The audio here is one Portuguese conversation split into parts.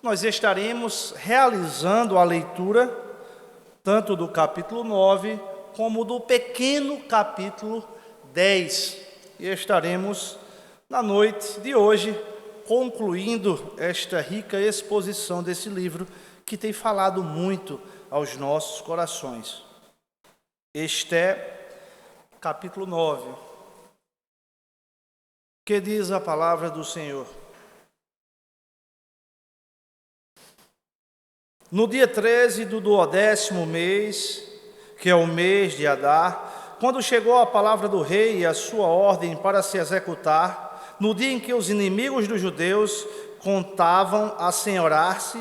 nós estaremos realizando a leitura tanto do capítulo 9 como do pequeno capítulo 10. E estaremos na noite de hoje concluindo esta rica exposição desse livro que tem falado muito aos nossos corações. Este é capítulo 9. Que diz a palavra do Senhor? No dia 13 do 12º mês, que é o mês de Adar, quando chegou a palavra do rei e a sua ordem para se executar, no dia em que os inimigos dos judeus contavam assenhorar-se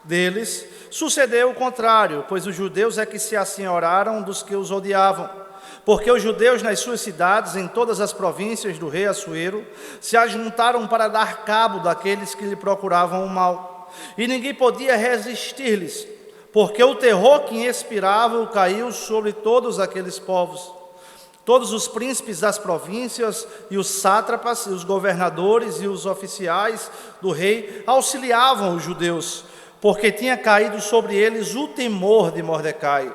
deles, sucedeu o contrário, pois os judeus é que se assenhoraram dos que os odiavam. Porque os judeus nas suas cidades, em todas as províncias do rei Assuero, se ajuntaram para dar cabo daqueles que lhe procuravam o mal. E ninguém podia resistir-lhes, porque o terror que inspiravam caiu sobre todos aqueles povos. Todos os príncipes das províncias e os sátrapas, e os governadores e os oficiais do rei auxiliavam os judeus, porque tinha caído sobre eles o temor de Mordecai.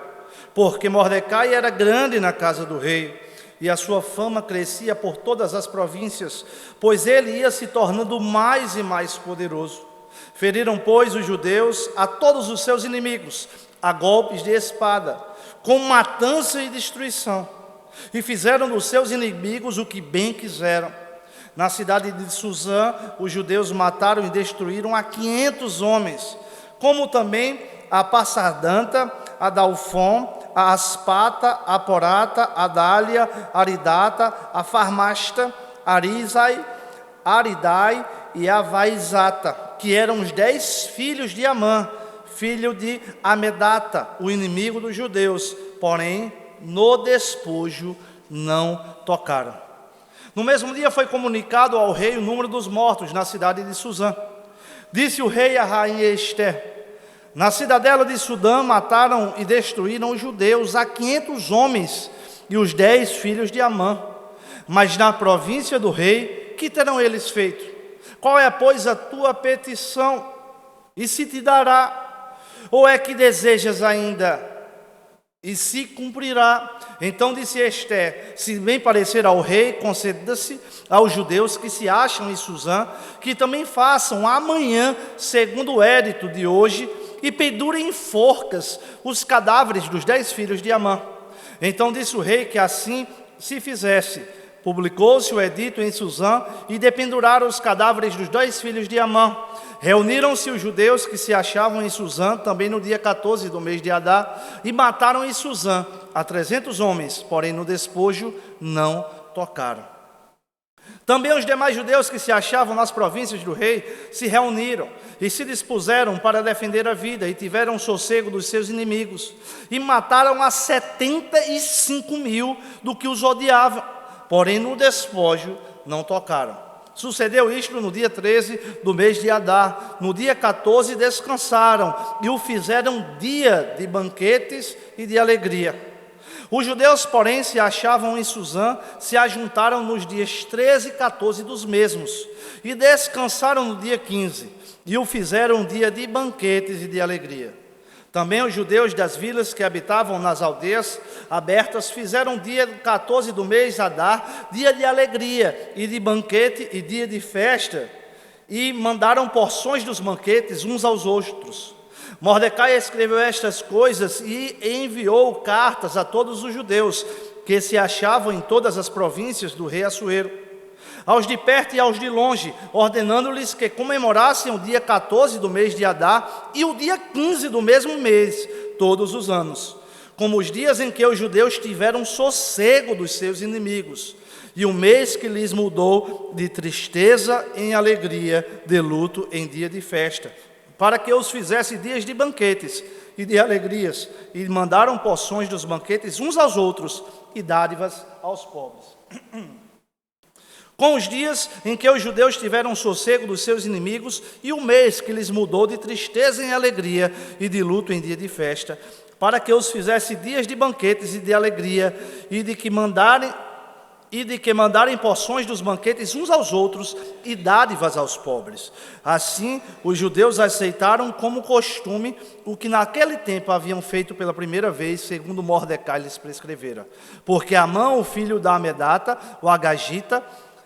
Porque Mordecai era grande na casa do rei, e a sua fama crescia por todas as províncias, pois ele ia se tornando mais e mais poderoso. Feriram, pois, os judeus a todos os seus inimigos, a golpes de espada, com matança e destruição, e fizeram dos seus inimigos o que bem quiseram. Na cidade de Suzã, os judeus mataram e destruíram a 500 homens, como também a Passardanta, a Dalfon, a Aspata, a Porata, a Dália, a Aridata, a Farmasta, a Arizai, a Aridai e a Vaizata, que eram os 10 filhos de Amã, filho de Amedata, o inimigo dos judeus, porém no despojo não tocaram. No mesmo dia foi comunicado ao rei o número dos mortos na cidade de Suzã. Disse o rei à rainha Ester: na cidadela de Sudã mataram e destruíram os judeus a 500 homens e os 10 filhos de Amã. Mas na província do rei, que terão eles feito? Qual é, pois, a tua petição? E se te dará? Ou é que desejas ainda? E se cumprirá? Então disse Ester: se bem parecer ao rei, conceda-se aos judeus que se acham em Suzã, que também façam amanhã, segundo o édito de hoje, e pendurem em forcas os cadáveres dos 10 filhos de Amã. Então disse o rei que assim se fizesse. Publicou-se o edito em Suzã e dependuraram os cadáveres dos 2 filhos de Amã. Reuniram-se os judeus que se achavam em Suzã, também no dia 14 do mês de Adar, e mataram em Suzã a 300 homens, porém no despojo não tocaram. Também os demais judeus que se achavam nas províncias do rei se reuniram e se dispuseram para defender a vida, e tiveram sossego dos seus inimigos, e mataram a 75.000 do que os odiavam, porém no despojo não tocaram. Sucedeu isto no dia 13 do mês de Adar. No dia 14 descansaram e o fizeram dia de banquetes e de alegria. Os judeus, porém, se achavam em Suzã, se ajuntaram nos dias 13 e 14 dos mesmos e descansaram no dia 15 e o fizeram dia de banquetes e de alegria. Também os judeus das vilas que habitavam nas aldeias abertas fizeram dia 14 do mês Adar, dia de alegria e de banquete e dia de festa, e mandaram porções dos banquetes uns aos outros. Mordecai escreveu estas coisas e enviou cartas a todos os judeus que se achavam em todas as províncias do rei Assuero, aos de perto e aos de longe, ordenando-lhes que comemorassem o dia 14 do mês de Adar e o dia 15 do mesmo mês, todos os anos, como os dias em que os judeus tiveram sossego dos seus inimigos, e o mês que lhes mudou de tristeza em alegria, de luto em dia de festa, para que os fizesse dias de banquetes e de alegrias, e mandaram porções dos banquetes uns aos outros e dádivas aos pobres. Com os dias em que os judeus tiveram sossego dos seus inimigos, e o mês que lhes mudou de tristeza em alegria e de luto em dia de festa, para que os fizesse dias de banquetes e de alegria, e de que mandarem e de que mandarem porções dos banquetes uns aos outros e dádivas aos pobres. Assim, os judeus aceitaram como costume o que naquele tempo haviam feito pela primeira vez, segundo Mordecai lhes prescrevera. Porque Amã, o filho da Amedata, o Agagita,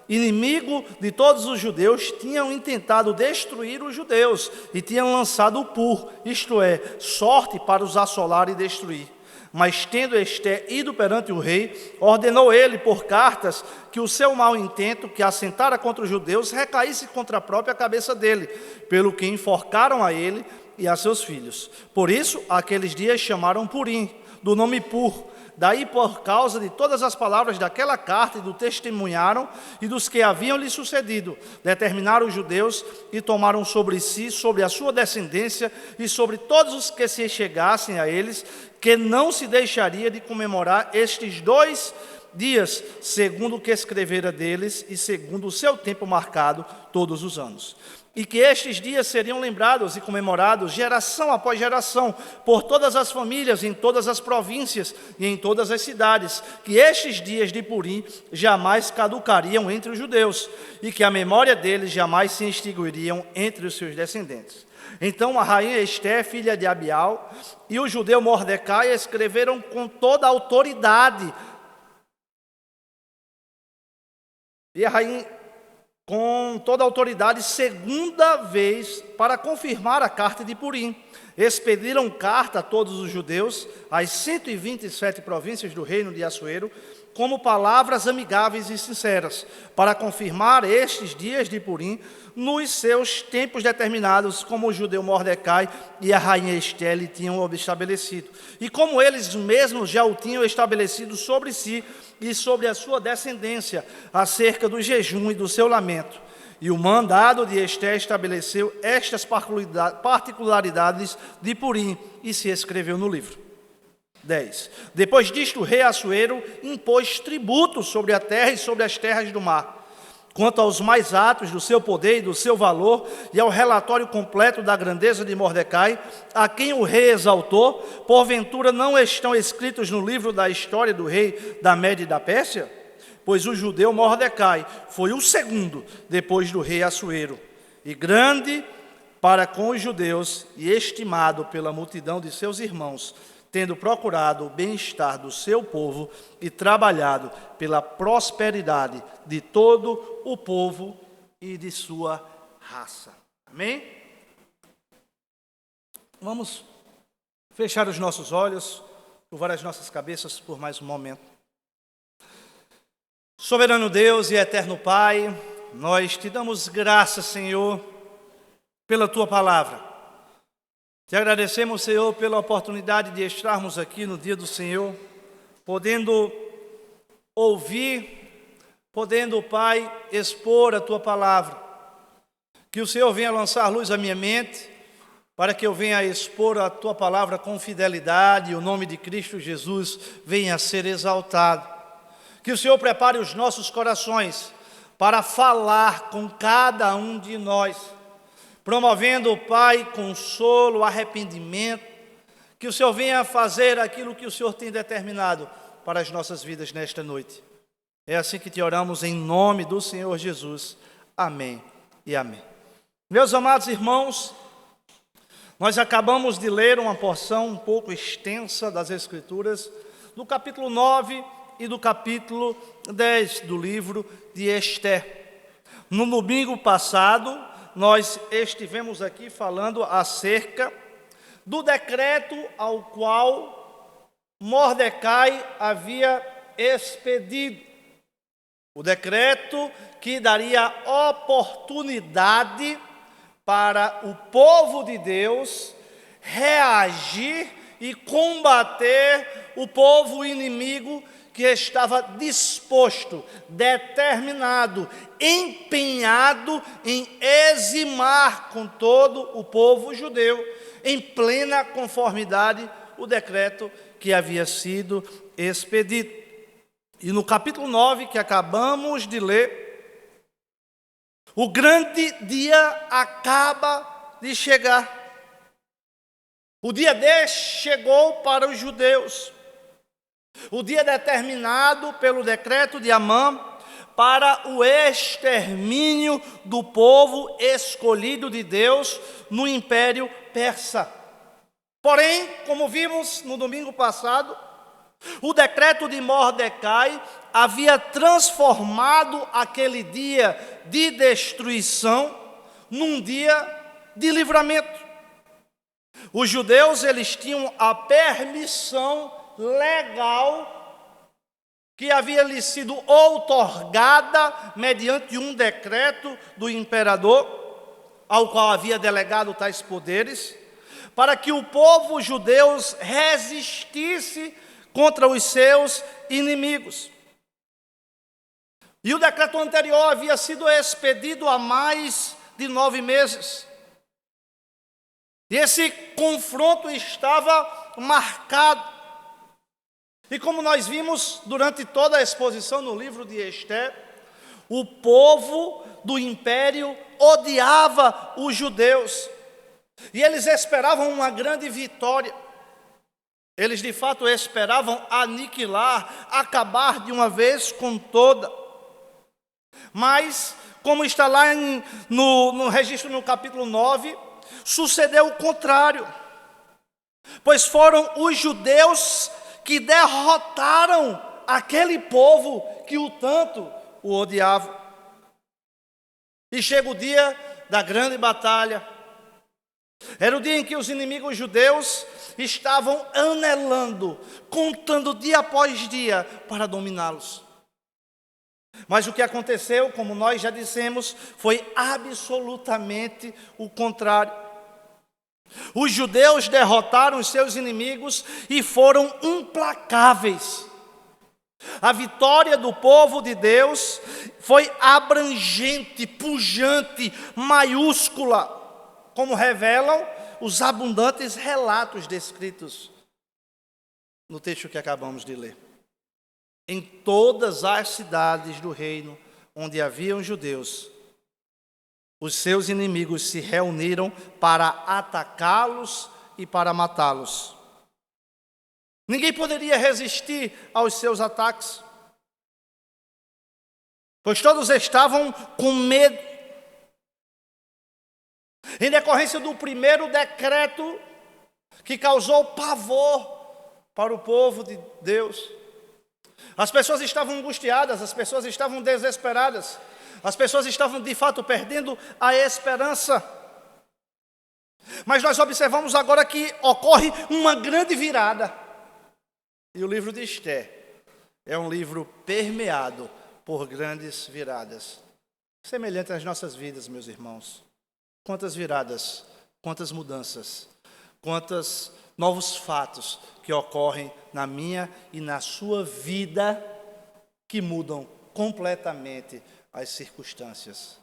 inimigo de todos os judeus, tinham intentado destruir os judeus e tinham lançado o pur, isto é, sorte para os assolar e destruir. Mas tendo Esté ido perante o rei, ordenou ele por cartas que o seu mau intento, que assentara contra os judeus, recaísse contra a própria cabeça dele, pelo que enforcaram a ele e a seus filhos. Por isso, aqueles dias chamaram Purim, do nome Pur. Daí, por causa de todas as palavras daquela carta e do testemunharam e dos que haviam lhe sucedido, determinaram os judeus e tomaram sobre si, sobre a sua descendência e sobre todos os que se chegassem a eles, que não se deixaria de comemorar estes 2 dias, segundo o que escrevera deles e segundo o seu tempo marcado todos os anos. E que estes dias seriam lembrados e comemorados geração após geração, por todas as famílias, em todas as províncias e em todas as cidades, que estes dias de Purim jamais caducariam entre os judeus, e que a memória deles jamais se extinguiriam entre os seus descendentes. Então a rainha Esté, filha de Abial, e o judeu Mordecai escreveram com toda a autoridade. E a rainha, com toda a autoridade, segunda vez, para confirmar a carta de Purim. Expediram carta a todos os judeus, às 127 províncias do reino de Assuero, como palavras amigáveis e sinceras, para confirmar estes dias de Purim nos seus tempos determinados, como o judeu Mordecai e a rainha Esté lhe tinham estabelecido, e como eles mesmos já o tinham estabelecido sobre si e sobre a sua descendência, acerca do jejum e do seu lamento. E o mandado de Esté estabeleceu estas particularidades de Purim e se escreveu no livro. 10. Depois disto, o rei Assuero impôs tributo sobre a terra e sobre as terras do mar. Quanto aos mais atos do seu poder e do seu valor, e ao relatório completo da grandeza de Mordecai, a quem o rei exaltou, porventura não estão escritos no livro da história do rei da Média e da Pérsia? Pois o judeu Mordecai foi o segundo depois do rei Assuero, e grande para com os judeus, e estimado pela multidão de seus irmãos, tendo procurado o bem-estar do seu povo e trabalhado pela prosperidade de todo o povo e de sua raça. Amém? Vamos fechar os nossos olhos, curvar as nossas cabeças por mais um momento. Soberano Deus e eterno Pai, nós te damos graças, Senhor, pela tua palavra. Te agradecemos, Senhor, pela oportunidade de estarmos aqui no dia do Senhor, podendo ouvir, podendo, Pai, expor a Tua palavra. Que o Senhor venha lançar luz à minha mente, para que eu venha expor a Tua palavra com fidelidade e o nome de Cristo Jesus venha a ser exaltado. Que o Senhor prepare os nossos corações para falar com cada um de nós, promovendo, Pai, consolo, arrependimento, que o Senhor venha fazer aquilo que o Senhor tem determinado para as nossas vidas nesta noite. É assim que te oramos em nome do Senhor Jesus. Amém e amém. Meus amados irmãos, nós acabamos de ler uma porção um pouco extensa das Escrituras, do capítulo 9 e do capítulo 10 do livro de Esté. No domingo passado, nós estivemos aqui falando acerca do decreto ao qual Mordecai havia expedido. O decreto que daria oportunidade para o povo de Deus reagir e combater o povo inimigo que estava disposto, determinado, empenhado em eximar com todo o povo judeu, em plena conformidade, o decreto que havia sido expedido. E no capítulo 9, que acabamos de ler, o grande dia acaba de chegar. O dia D chegou para os judeus. O dia determinado pelo decreto de Amã para o extermínio do povo escolhido de Deus no Império Persa. Porém, como vimos no domingo passado, o decreto de Mordecai havia transformado aquele dia de destruição num dia de livramento. Os judeus, eles tinham a permissão legal que havia lhes sido outorgada mediante um decreto do imperador, ao qual havia delegado tais poderes, para que o povo judeu resistisse contra os seus inimigos. E o decreto anterior havia sido expedido há mais de 9 meses. E esse confronto estava marcado. E como nós vimos durante toda a exposição no livro de Esther, o povo do império odiava os judeus. E eles esperavam uma grande vitória. Eles de fato esperavam aniquilar, acabar de uma vez com toda. Mas, como está lá no registro no capítulo 9, sucedeu o contrário. Pois foram os judeus que derrotaram aquele povo que o tanto o odiava. E chega o dia da grande batalha. Era o dia em que os inimigos judeus estavam anelando, contando dia após dia para dominá-los. Mas o que aconteceu, como nós já dissemos, foi absolutamente o contrário. Os judeus derrotaram os seus inimigos e foram implacáveis. A vitória do povo de Deus foi abrangente, pujante, maiúscula, como revelam os abundantes relatos descritos no texto que acabamos de ler. Em todas as cidades do reino onde haviam judeus, os seus inimigos se reuniram para atacá-los e para matá-los. Ninguém poderia resistir aos seus ataques, pois todos estavam com medo. Em decorrência do primeiro decreto que causou pavor para o povo de Deus. As pessoas estavam angustiadas, as pessoas estavam desesperadas. As pessoas estavam, de fato, perdendo a esperança. Mas nós observamos agora que ocorre uma grande virada. E o livro de Esther é um livro permeado por grandes viradas. Semelhante às nossas vidas, meus irmãos. Quantas viradas, quantas mudanças, quantos novos fatos que ocorrem na minha e na sua vida que mudam completamente as circunstâncias.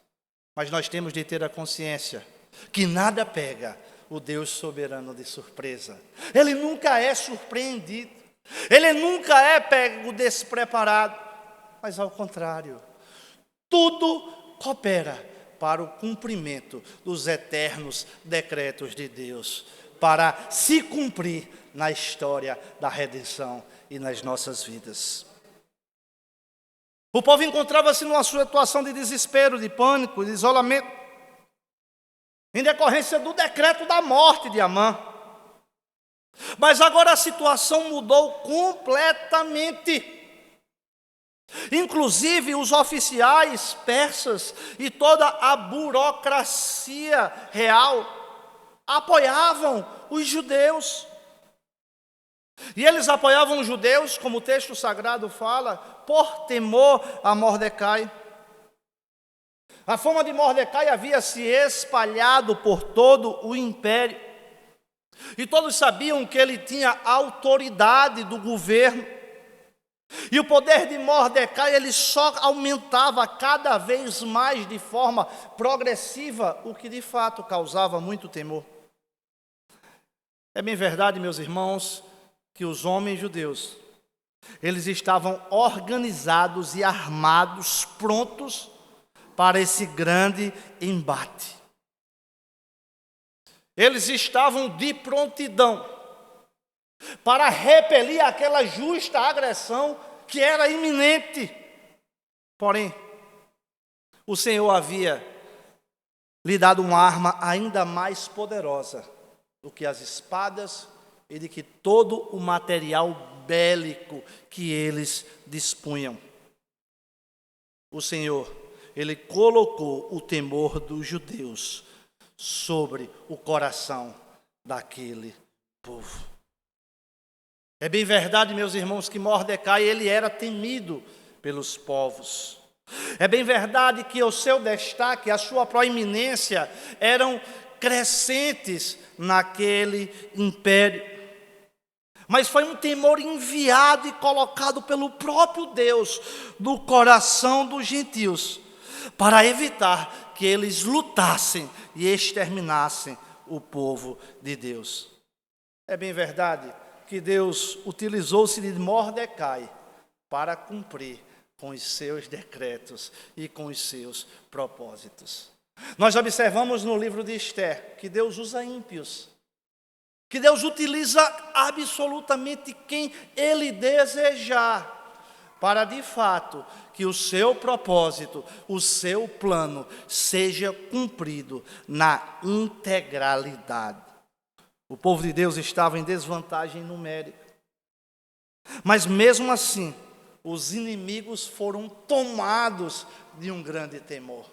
Mas nós temos de ter a consciência que nada pega o Deus soberano de surpresa. Ele nunca é surpreendido. Ele nunca é pego despreparado. Mas ao contrário, tudo coopera para o cumprimento dos eternos decretos de Deus, para se cumprir na história da redenção e nas nossas vidas. O povo encontrava-se numa situação de desespero, de pânico, de isolamento, em decorrência do decreto da morte de Amã. Mas agora a situação mudou completamente. Inclusive os oficiais persas e toda a burocracia real apoiavam os judeus. E eles apoiavam os judeus, como o texto sagrado fala, por temor a Mordecai. A fama de Mordecai havia se espalhado por todo o império. E todos sabiam que ele tinha autoridade do governo. E o poder de Mordecai, ele só aumentava cada vez mais de forma progressiva, o que de fato causava muito temor. É bem verdade, meus irmãos, que os homens judeus, eles estavam organizados e armados, prontos para esse grande embate. Eles estavam de prontidão. para repelir aquela justa agressão que era iminente. Porém, o Senhor havia lhe dado uma arma ainda mais poderosa do que as espadas e de que todo o material bélico que eles dispunham. O Senhor, Ele colocou o temor dos judeus sobre o coração daquele povo. É bem verdade, meus irmãos, que Mordecai, ele era temido pelos povos. É bem verdade que o seu destaque, a sua proeminência eram crescentes naquele império. Mas foi um temor enviado e colocado pelo próprio Deus no coração dos gentios, para evitar que eles lutassem e exterminassem o povo de Deus. É bem verdade que Deus utilizou-se de Mordecai para cumprir com os seus decretos e com os seus propósitos. Nós observamos no livro de Esther que Deus usa ímpios, que Deus utiliza absolutamente quem Ele desejar, para de fato que o seu propósito, o seu plano seja cumprido na integralidade. O povo de Deus estava em desvantagem numérica, mas mesmo assim, os inimigos foram tomados de um grande temor.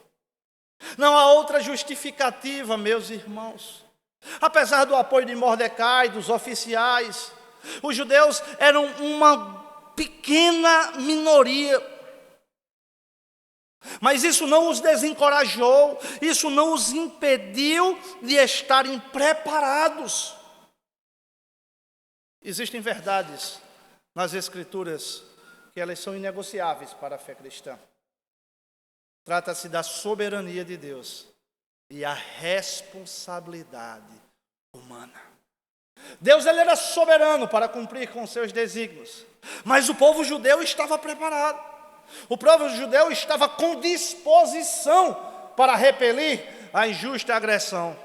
Não há outra justificativa, meus irmãos. Apesar do apoio de Mordecai, dos oficiais, os judeus eram uma pequena minoria. Mas isso não os desencorajou, isso não os impediu de estarem preparados. Existem verdades nas Escrituras que elas são inegociáveis para a fé cristã. Trata-se da soberania de Deus e a responsabilidade humana. Deus, ele era soberano para cumprir com seus desígnios, mas o povo judeu estava preparado. O povo judeu estava com disposição para repelir a injusta agressão.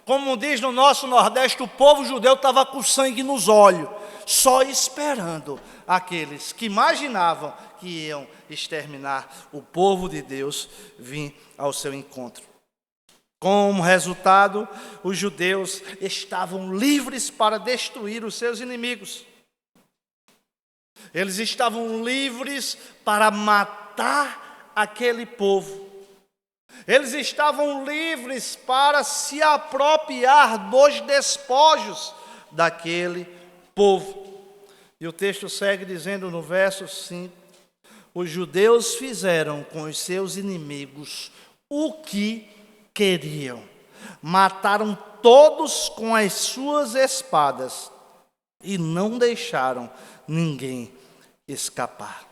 Como diz no nosso Nordeste, o povo judeu estava com sangue nos olhos, só esperando aqueles que imaginavam que iam exterminar o povo de Deus vir ao seu encontro. Como resultado, os judeus estavam livres para destruir os seus inimigos. Eles estavam livres para matar aquele povo. Eles estavam livres para se apropriar dos despojos daquele povo. E o texto segue dizendo no verso 5: os judeus fizeram com os seus inimigos o que queriam. Mataram todos com as suas espadas e não deixaram ninguém escapar.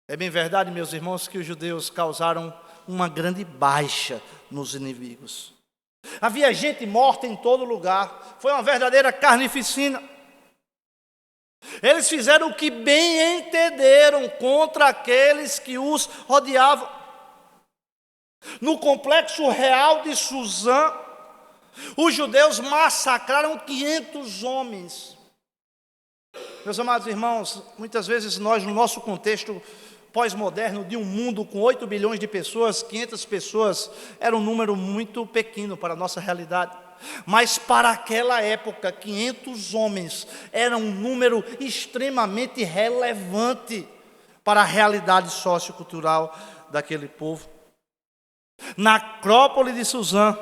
É bem verdade, meus irmãos, que os judeus causaram uma grande baixa nos inimigos. Havia gente morta em todo lugar. Foi uma verdadeira carnificina. Eles fizeram o que bem entenderam contra aqueles que os rodeavam. No complexo real de Suzã, os judeus massacraram 500 homens. Meus amados irmãos, muitas vezes nós, no nosso contexto pós-moderno de um mundo com 8 bilhões de pessoas, 500 pessoas era um número muito pequeno para a nossa realidade. Mas para aquela época, 500 homens era um número extremamente relevante para a realidade sociocultural daquele povo. Na Acrópole de Suzã,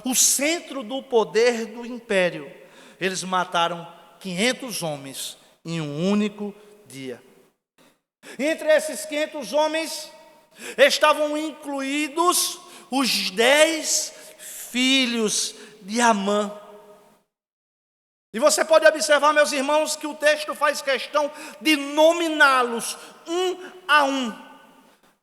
o centro do poder do império, eles mataram 500 homens em um único dia. Entre esses 500 homens estavam incluídos os 10 filhos de Amã. E você pode observar, meus irmãos, que o texto faz questão de nominá-los um a um,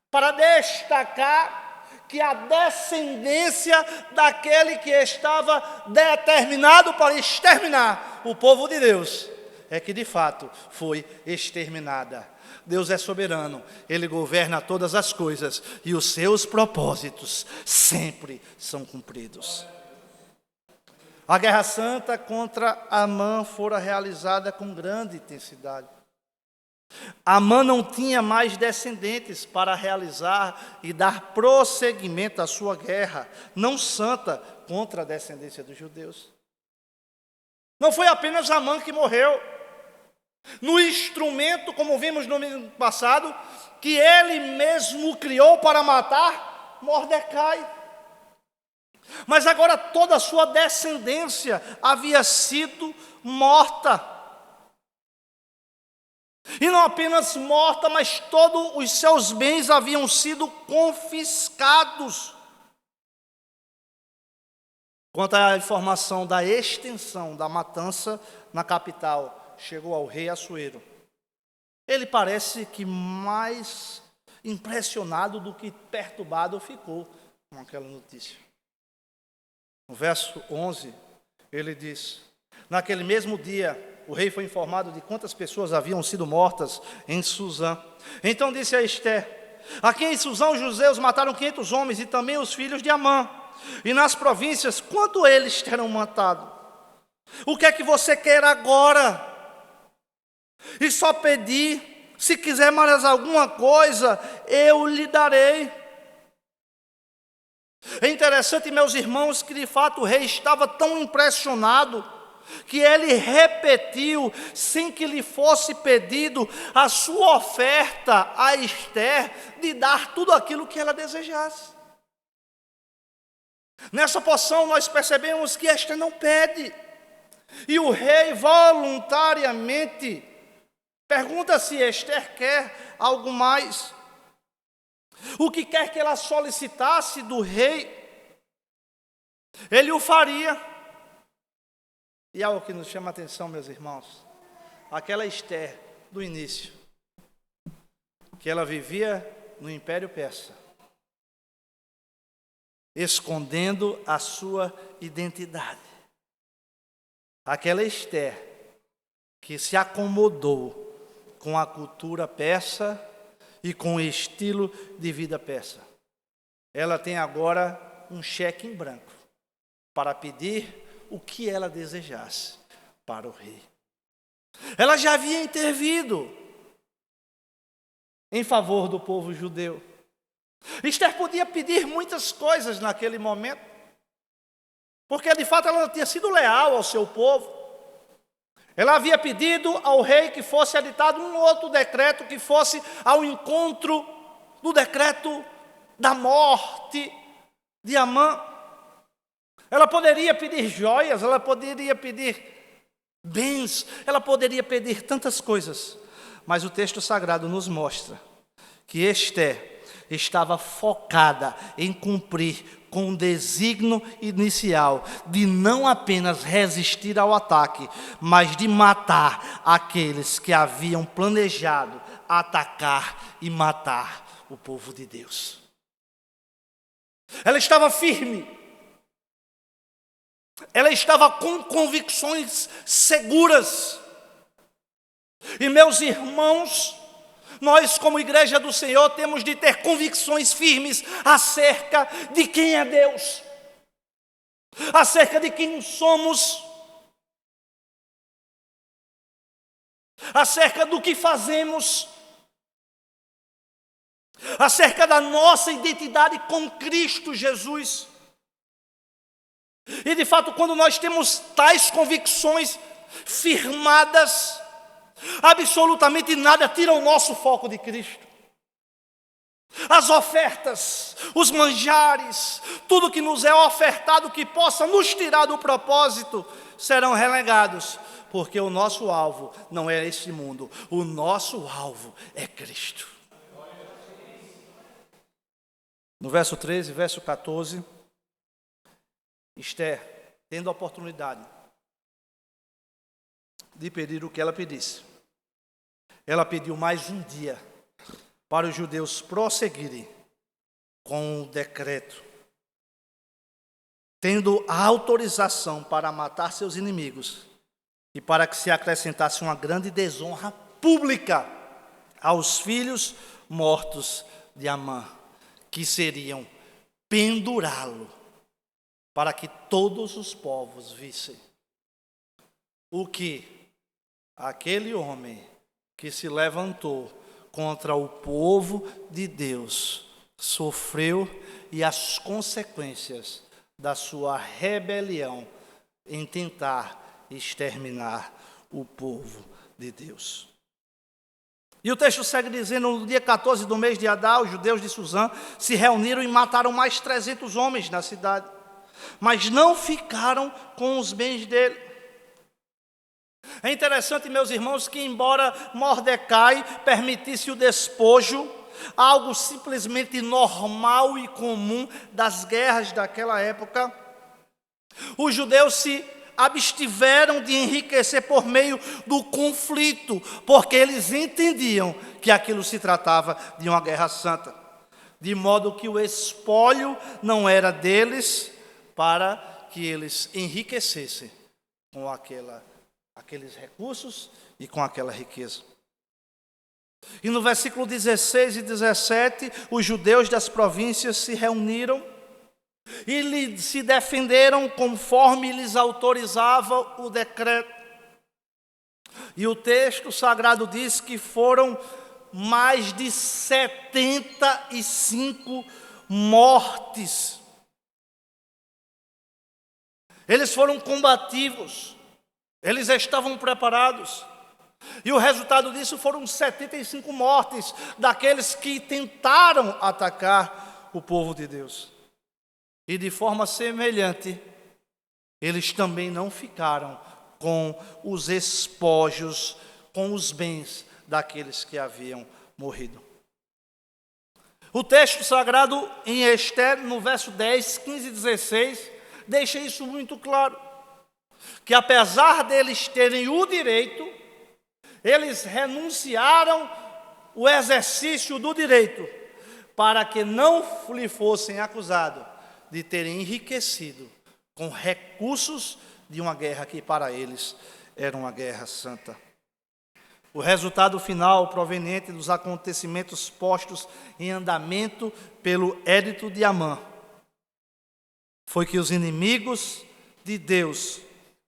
para destacar que a descendência daquele que estava determinado para exterminar o povo de Deus é que de fato foi exterminada. Deus é soberano, Ele governa todas as coisas e os seus propósitos sempre são cumpridos. A guerra santa contra Amã fora realizada com grande intensidade. Amã não tinha mais descendentes para realizar e dar prosseguimento à sua guerra, não santa, contra a descendência dos judeus. Não foi apenas Amã que morreu. No instrumento, como vimos no ano passado, que ele mesmo criou para matar Mordecai. Mas agora toda a sua descendência havia sido morta. E não apenas morta, mas todos os seus bens haviam sido confiscados. Quanto à informação da extensão da matança na capital, chegou ao rei Assuero. Ele parece que mais impressionado do que perturbado ficou com aquela notícia. No verso 11, ele diz: naquele mesmo dia, o rei foi informado de quantas pessoas haviam sido mortas em Susã. Então disse a Ester: aqui em Susã os judeus mataram 500 homens e também os filhos de Amã. E nas províncias, quanto eles terão matado? O que é que você quer agora? E só pedir, se quiser mais alguma coisa, eu lhe darei. É interessante, meus irmãos, que de fato o rei estava tão impressionado que ele repetiu, sem que lhe fosse pedido, a sua oferta a Ester de dar tudo aquilo que ela desejasse. Nessa porção nós percebemos que Ester não pede, e o rei voluntariamente pergunta se Ester quer algo mais. O que quer que ela solicitasse do rei, ele o faria. E algo que nos chama a atenção, meus irmãos, aquela Ester do início, que ela vivia no Império Persa, escondendo a sua identidade. Aquela Ester que se acomodou com a cultura persa e com o estilo de vida persa. Ela tem agora um cheque em branco para pedir o que ela desejasse para o rei. Ela já havia intervido em favor do povo judeu. Ester podia pedir muitas coisas naquele momento, porque de fato ela tinha sido leal ao seu povo. Ela havia pedido ao rei que fosse editado um outro decreto que fosse ao encontro do decreto da morte de Amã. Ela poderia pedir joias, ela poderia pedir bens, ela poderia pedir tantas coisas. Mas o texto sagrado nos mostra que Ester estava focada em cumprir com o desígnio inicial de não apenas resistir ao ataque, mas de matar aqueles que haviam planejado atacar e matar o povo de Deus. Ela estava firme. Ela estava com convicções seguras. E meus irmãos, nós como igreja do Senhor temos de ter convicções firmes acerca de quem é Deus, acerca de quem somos, acerca do que fazemos, acerca da nossa identidade com Cristo Jesus. E de fato, quando nós temos tais convicções firmadas, absolutamente nada tira o nosso foco de Cristo. As ofertas, os manjares, tudo que nos é ofertado que possa nos tirar do propósito, serão relegados, porque o nosso alvo não é este mundo, o nosso alvo é Cristo. No verso 13, verso 14, Ester, tendo a oportunidade de pedir o que ela pedisse, ela pediu mais um dia para os judeus prosseguirem com o decreto, tendo a autorização para matar seus inimigos e para que se acrescentasse uma grande desonra pública aos filhos mortos de Amã, que seriam pendurá-lo para que todos os povos vissem o que aquele homem que se levantou contra o povo de Deus sofreu e as consequências da sua rebelião em tentar exterminar o povo de Deus. E o texto segue dizendo: no dia 14 do mês de Adar, os judeus de Susã se reuniram e mataram mais 300 homens na cidade, mas não ficaram com os bens dele. É interessante, meus irmãos, que embora Mordecai permitisse o despojo, algo simplesmente normal e comum das guerras daquela época, os judeus se abstiveram de enriquecer por meio do conflito, porque eles entendiam que aquilo se tratava de uma guerra santa, de modo que o espólio não era deles para que eles enriquecessem com aqueles recursos e com aquela riqueza. E no versículo 16 e 17, os judeus das províncias se reuniram e se defenderam conforme lhes autorizava o decreto. E o texto sagrado diz que foram mais de 75 mortes. Eles foram combativos, eles estavam preparados. E o resultado disso foram 75 mortes daqueles que tentaram atacar o povo de Deus. E de forma semelhante, eles também não ficaram com os espojos, com os bens daqueles que haviam morrido. O texto sagrado em Ester, no verso 10, 15 e 16, deixa isso muito claro. Que apesar deles terem o direito, eles renunciaram o exercício do direito, para que não lhe fossem acusados de terem enriquecido com recursos de uma guerra que para eles era uma guerra santa. O resultado final, proveniente dos acontecimentos postos em andamento pelo Edito de Amã, foi que os inimigos de Deus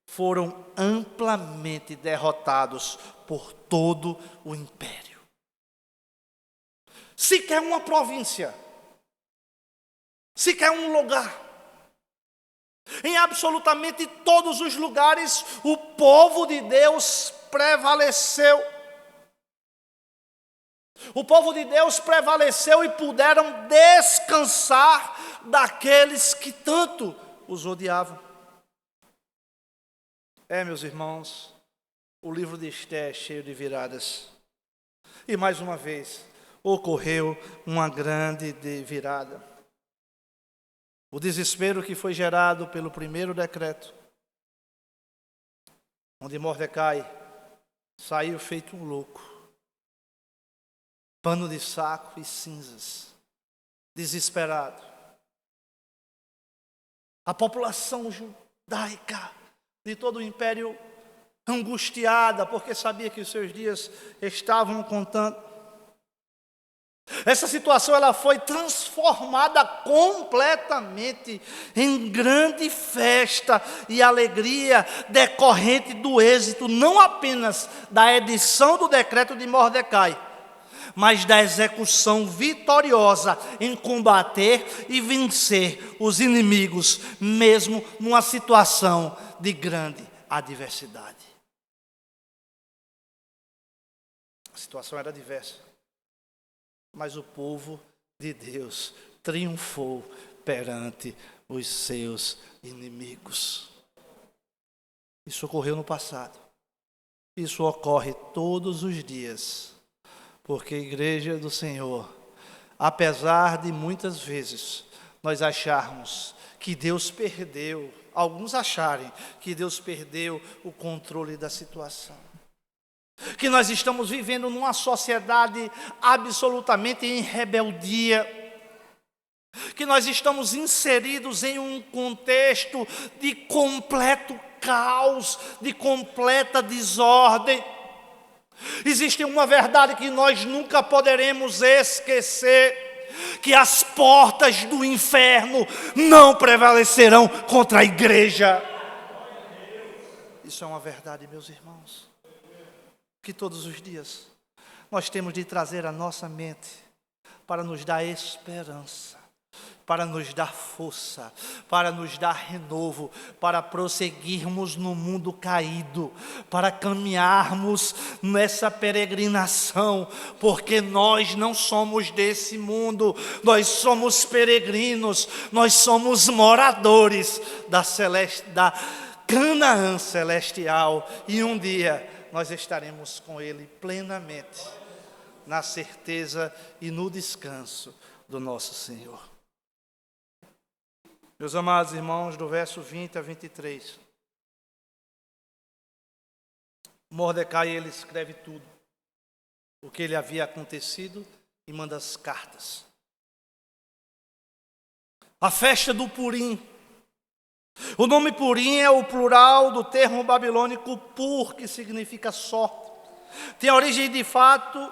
foram amplamente derrotados por todo o império. Sequer uma província, sequer um lugar. Em absolutamente todos os lugares, o povo de Deus prevaleceu. O povo de Deus prevaleceu e puderam descansar daqueles que tanto os odiavam. Meus irmãos, o livro de Ester é cheio de viradas. E mais uma vez, ocorreu uma grande virada. O desespero que foi gerado pelo primeiro decreto, onde Mordecai saiu feito um louco, pano de saco e cinzas, desesperado. A população judaica de todo o império angustiada, porque sabia que os seus dias estavam contando. Essa situação ela foi transformada completamente em grande festa e alegria decorrente do êxito não apenas da edição do decreto de Mordecai, mas da execução vitoriosa em combater e vencer os inimigos, mesmo numa situação de grande adversidade. A situação era diversa, mas o povo de Deus triunfou perante os seus inimigos. Isso ocorreu no passado. Isso ocorre todos os dias, porque a igreja do Senhor, apesar de muitas vezes nós acharmos que Deus perdeu, alguns acharem que Deus perdeu o controle da situação, que nós estamos vivendo numa sociedade absolutamente em rebeldia, que nós estamos inseridos em um contexto de completo caos, de completa desordem. Existe uma verdade que nós nunca poderemos esquecer, que as portas do inferno não prevalecerão contra a igreja. Isso é uma verdade, meus irmãos, que todos os dias nós temos de trazer à nossa mente para nos dar esperança, para nos dar força, para nos dar renovo, para prosseguirmos no mundo caído, para caminharmos nessa peregrinação, porque nós não somos desse mundo, nós somos peregrinos, nós somos moradores da Canaã celestial, e um dia nós estaremos com Ele plenamente, na certeza e no descanso do nosso Senhor. Meus amados irmãos, do verso 20 a 23, Mordecai, ele escreve tudo o que lhe havia acontecido e manda as cartas. A festa do Purim. O nome Purim é o plural do termo babilônico pur, que significa sorte. Tem origem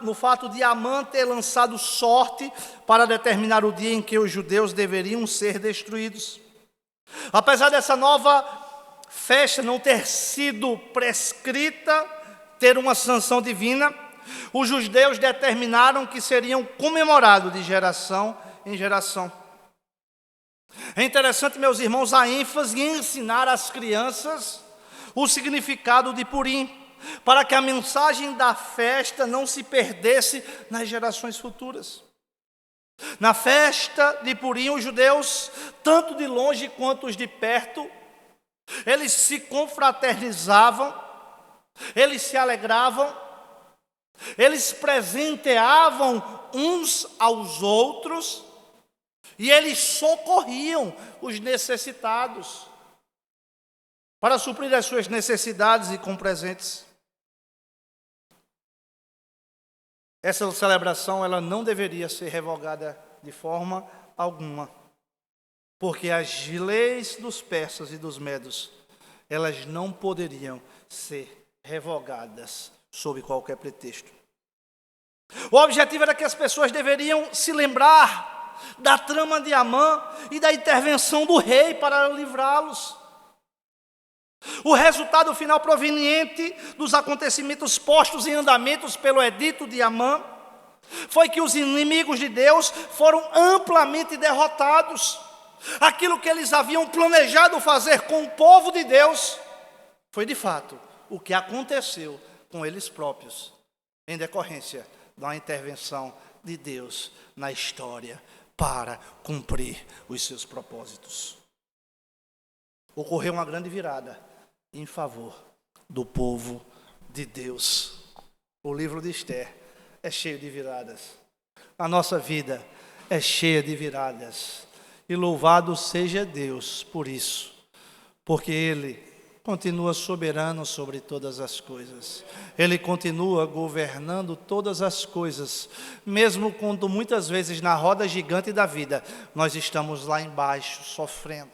no fato de Amã ter lançado sorte para determinar o dia em que os judeus deveriam ser destruídos. Apesar dessa nova festa não ter sido prescrita, ter uma sanção divina, os judeus determinaram que seriam comemorados de geração em geração. É interessante, meus irmãos, a ênfase em ensinar às crianças o significado de Purim, para que a mensagem da festa não se perdesse nas gerações futuras. Na festa de Purim, os judeus, tanto de longe quanto os de perto, eles se confraternizavam, eles se alegravam, eles presenteavam uns aos outros e eles socorriam os necessitados para suprir as suas necessidades e com presentes. Essa celebração, ela não deveria ser revogada de forma alguma, porque as leis dos persas e dos medos, elas não poderiam ser revogadas sob qualquer pretexto. O objetivo era que as pessoas deveriam se lembrar da trama de Amã e da intervenção do rei para livrá-los. O resultado final proveniente dos acontecimentos postos em andamentos pelo edito de Amã foi que os inimigos de Deus foram amplamente derrotados. Aquilo que eles haviam planejado fazer com o povo de Deus foi de fato o que aconteceu com eles próprios, em decorrência da intervenção de Deus na história para cumprir os seus propósitos. Ocorreu uma grande virada em favor do povo de Deus. O livro de Esther é cheio de viradas. A nossa vida é cheia de viradas. E louvado seja Deus por isso, porque Ele continua soberano sobre todas as coisas. Ele continua governando todas as coisas, mesmo quando muitas vezes na roda gigante da vida nós estamos lá embaixo sofrendo,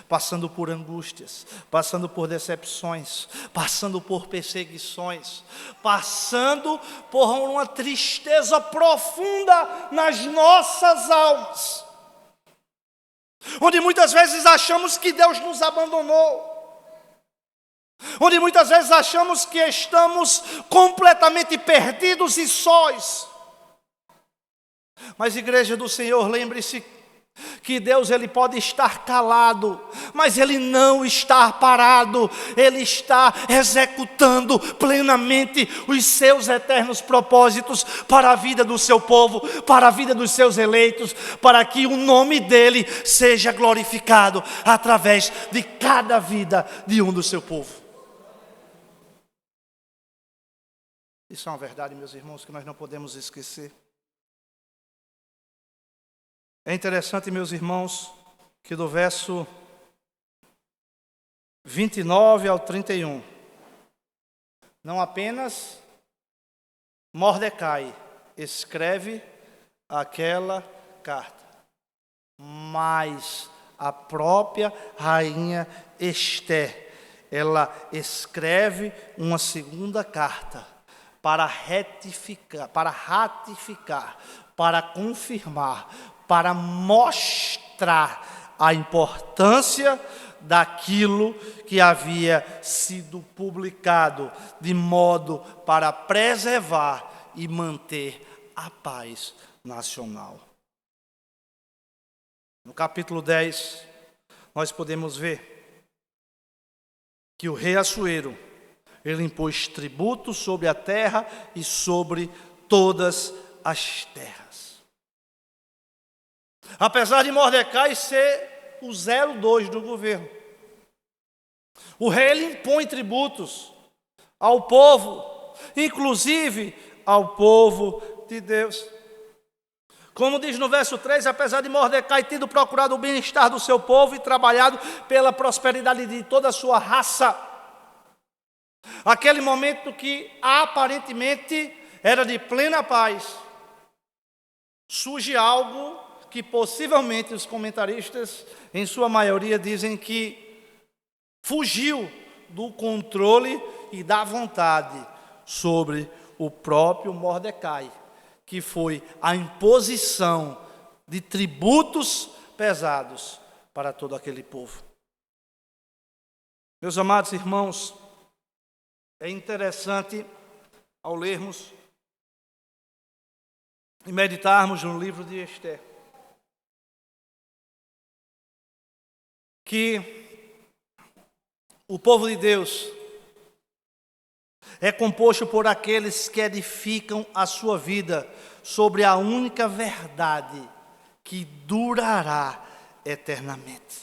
passando por angústias, passando por decepções, passando por perseguições, passando por uma tristeza profunda nas nossas almas, onde muitas vezes achamos que Deus nos abandonou, onde muitas vezes achamos que estamos completamente perdidos e sós. Mas, igreja do Senhor, lembre-se que Deus, Ele pode estar calado, mas Ele não está parado. Ele está executando plenamente os seus eternos propósitos para a vida do seu povo, para a vida dos seus eleitos, para que o nome dEle seja glorificado através de cada vida de um do seu povo. Isso é uma verdade, meus irmãos, que nós não podemos esquecer. É interessante, meus irmãos, que do verso 29 ao 31, não apenas Mordecai escreve aquela carta, mas a própria rainha Esther, ela escreve uma segunda carta para ratificar, para confirmar, para mostrar a importância daquilo que havia sido publicado, de modo para preservar e manter a paz nacional. No capítulo 10, nós podemos ver que o rei Assuero, ele impôs tributos sobre a terra e sobre todas as terras. Apesar de Mordecai ser o 02 do governo, o rei ele impõe tributos ao povo, inclusive ao povo de Deus. Como diz no verso 3, apesar de Mordecai tendo procurado o bem-estar do seu povo e trabalhado pela prosperidade de toda a sua raça, aquele momento que aparentemente era de plena paz, surge algo que possivelmente os comentaristas, em sua maioria, dizem que fugiu do controle e da vontade sobre o próprio Mordecai, que foi a imposição de tributos pesados para todo aquele povo. Meus amados irmãos, é interessante, ao lermos e meditarmos no livro de Ester, que o povo de Deus é composto por aqueles que edificam a sua vida sobre a única verdade que durará eternamente.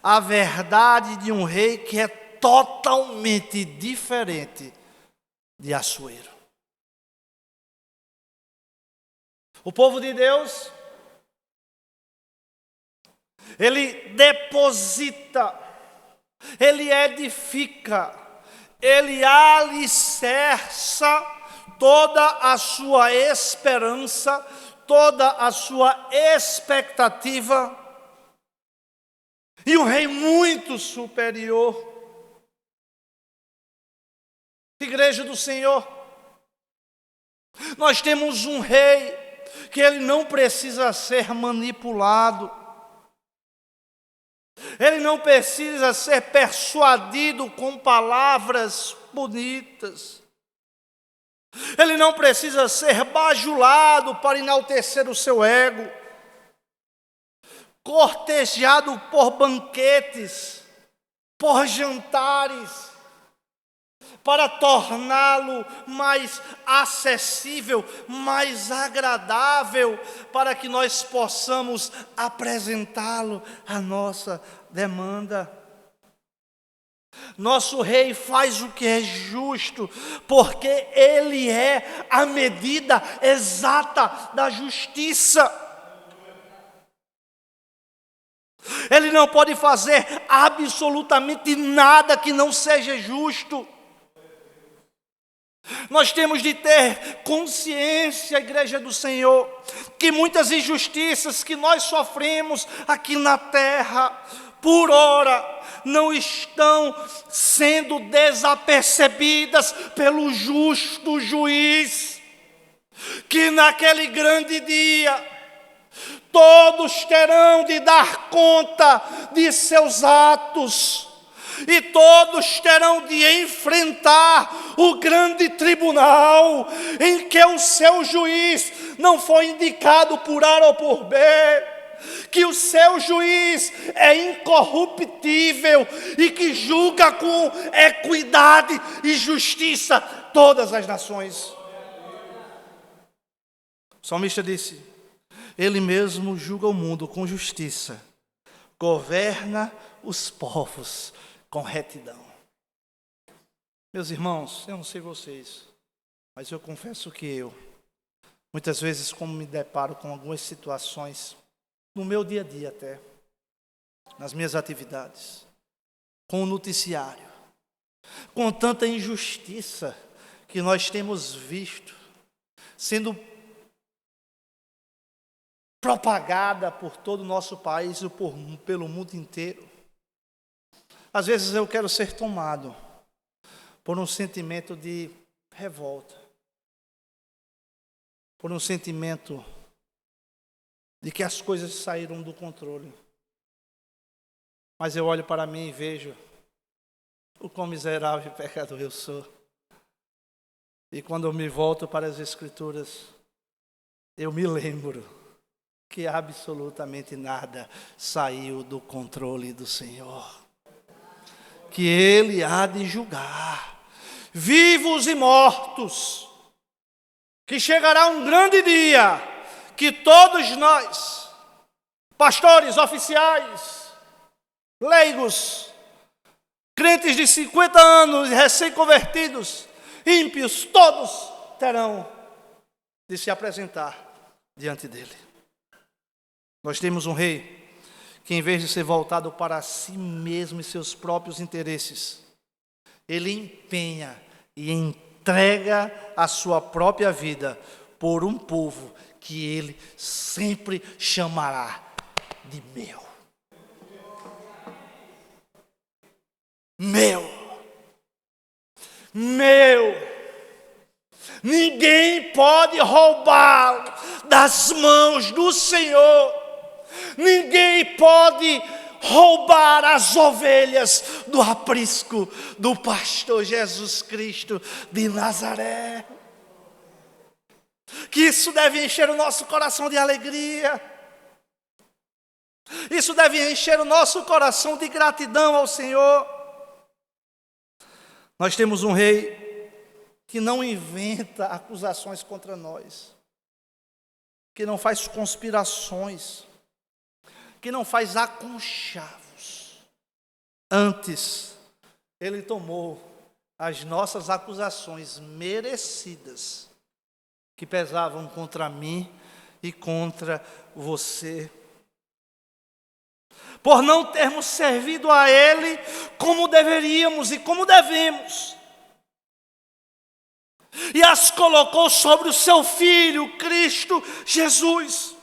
A verdade de um rei que é totalmente diferente de Assuero. O povo de Deus, ele deposita, ele edifica, ele alicerça toda a sua esperança, toda a sua expectativa e um rei muito superior. Igreja do Senhor, nós temos um rei que ele não precisa ser manipulado, ele não precisa ser persuadido com palavras bonitas, ele não precisa ser bajulado para enaltecer o seu ego, cortejado por banquetes, por jantares, para torná-lo mais acessível, mais agradável, para que nós possamos apresentá-lo à nossa demanda. Nosso rei faz o que é justo, porque ele é a medida exata da justiça. Ele não pode fazer absolutamente nada que não seja justo. Nós temos de ter consciência, Igreja do Senhor, que muitas injustiças que nós sofremos aqui na terra, por ora, não estão sendo desapercebidas pelo justo juiz, que naquele grande dia todos terão de dar conta de seus atos, e todos terão de enfrentar o grande tribunal, em que o seu juiz não foi indicado por A ou por B, que o seu juiz é incorruptível e que julga com equidade e justiça todas as nações. O salmista disse: ele mesmo julga o mundo com justiça, governa os povos com retidão. Meus irmãos, eu não sei vocês, mas eu confesso que muitas vezes, como me deparo com algumas situações, no meu dia a dia até, nas minhas atividades, com o noticiário, com tanta injustiça que nós temos visto sendo propagada por todo o nosso país e pelo mundo inteiro. Às vezes eu quero ser tomado por um sentimento de revolta. por um sentimento de que as coisas saíram do controle. Mas eu olho para mim e vejo o quão miserável e pecador eu sou. E quando eu me volto para as Escrituras, eu me lembro que absolutamente nada saiu do controle do Senhor. Que Ele há de julgar vivos e mortos. Que chegará um grande dia que todos nós, pastores, oficiais, leigos, crentes de 50 anos, recém-convertidos, ímpios, todos terão de se apresentar diante dele. Nós temos um rei que, em vez de ser voltado para si mesmo e seus próprios interesses, ele empenha e entrega a sua própria vida por um povo que ele sempre chamará de meu. Meu. Ninguém pode roubá-lo das mãos do Senhor. Ninguém pode roubar as ovelhas do aprisco do pastor Jesus Cristo de Nazaré. Que isso deve encher o nosso coração de alegria. Isso deve encher o nosso coração de gratidão ao Senhor. Nós temos um rei que não inventa acusações contra nós, que não faz conspirações, que não faz aconchavos. Antes, ele tomou as nossas acusações merecidas, que pesavam contra mim e contra você, por não termos servido a Ele como deveríamos e como devemos. E as colocou sobre o seu Filho, Cristo Jesus.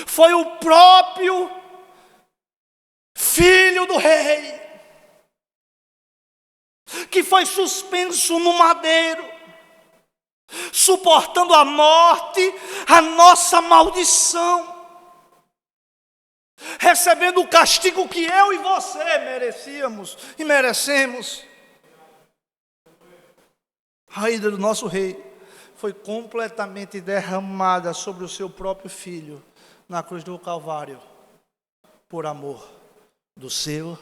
Foi o próprio Filho do Rei que foi suspenso no madeiro, suportando a morte, a nossa maldição, recebendo o castigo que eu e você merecíamos e merecemos. A ira do nosso rei foi completamente derramada sobre o seu próprio filho na cruz do Calvário, por amor do seu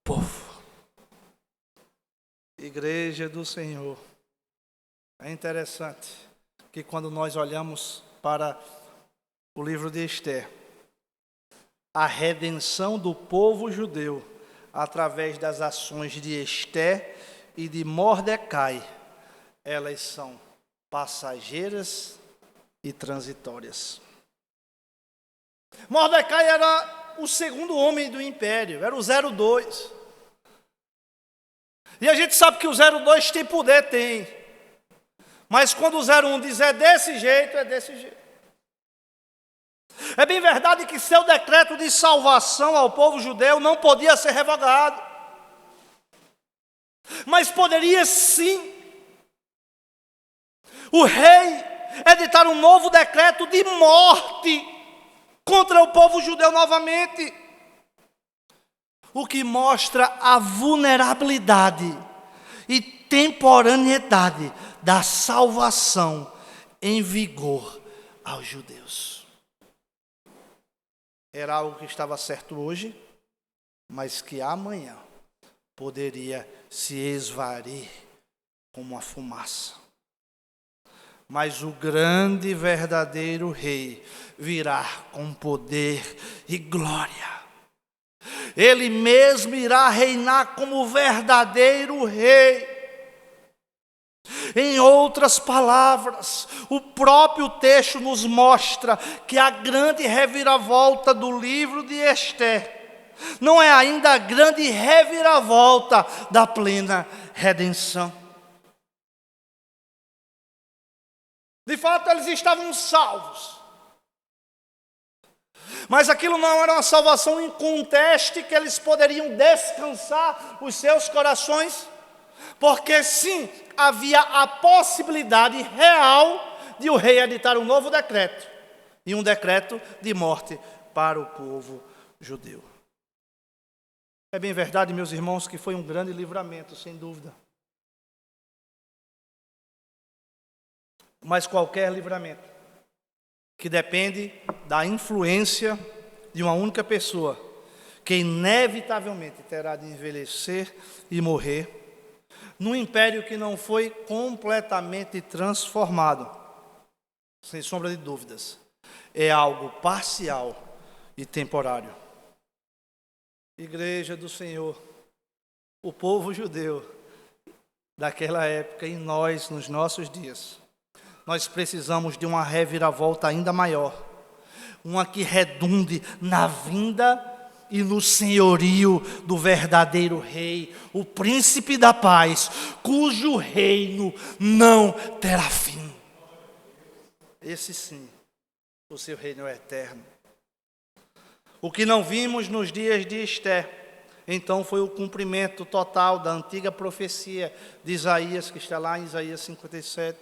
povo. Igreja do Senhor, é interessante que quando nós olhamos para o livro de Esther, a redenção do povo judeu através das ações de Esther e de Mordecai, elas são passageiras e transitórias. Mordecai era o segundo homem do império, era o 02. E a gente sabe que o 02 tem poder, tem. Mas quando o 01 diz é desse jeito, é desse jeito. É bem verdade que seu decreto de salvação ao povo judeu não podia ser revogado. Mas poderia sim o rei editar um novo decreto de morte contra o povo judeu novamente. O que mostra a vulnerabilidade e temporaneidade da salvação em vigor aos judeus. Era algo que estava certo hoje, mas que amanhã poderia se esvair como a fumaça. Mas o grande e verdadeiro rei virá com poder e glória. Ele mesmo irá reinar como verdadeiro rei. Em outras palavras, o próprio texto nos mostra que a grande reviravolta do livro de Esther não é ainda a grande reviravolta da plena redenção. De fato, eles estavam salvos. Mas aquilo não era uma salvação inconteste que eles poderiam descansar os seus corações, Porque sim, havia a possibilidade real de o rei editar um novo decreto, e um decreto de morte para o povo judeu. É bem verdade, meus irmãos, que foi um grande livramento, sem dúvida. Mas qualquer livramento que depende da influência de uma única pessoa, que inevitavelmente terá de envelhecer e morrer, num império que não foi completamente transformado, sem sombra de dúvidas, é algo parcial e temporário. Igreja do Senhor, o povo judeu daquela época e nós, nos nossos dias, nós precisamos de uma reviravolta ainda maior, uma que redunde na vinda e no senhorio do verdadeiro rei, o príncipe da paz, cujo reino não terá fim. Esse sim, o seu reino é eterno. O que não vimos nos dias de Esté, então foi o cumprimento total da antiga profecia de Isaías, que está lá em Isaías 57,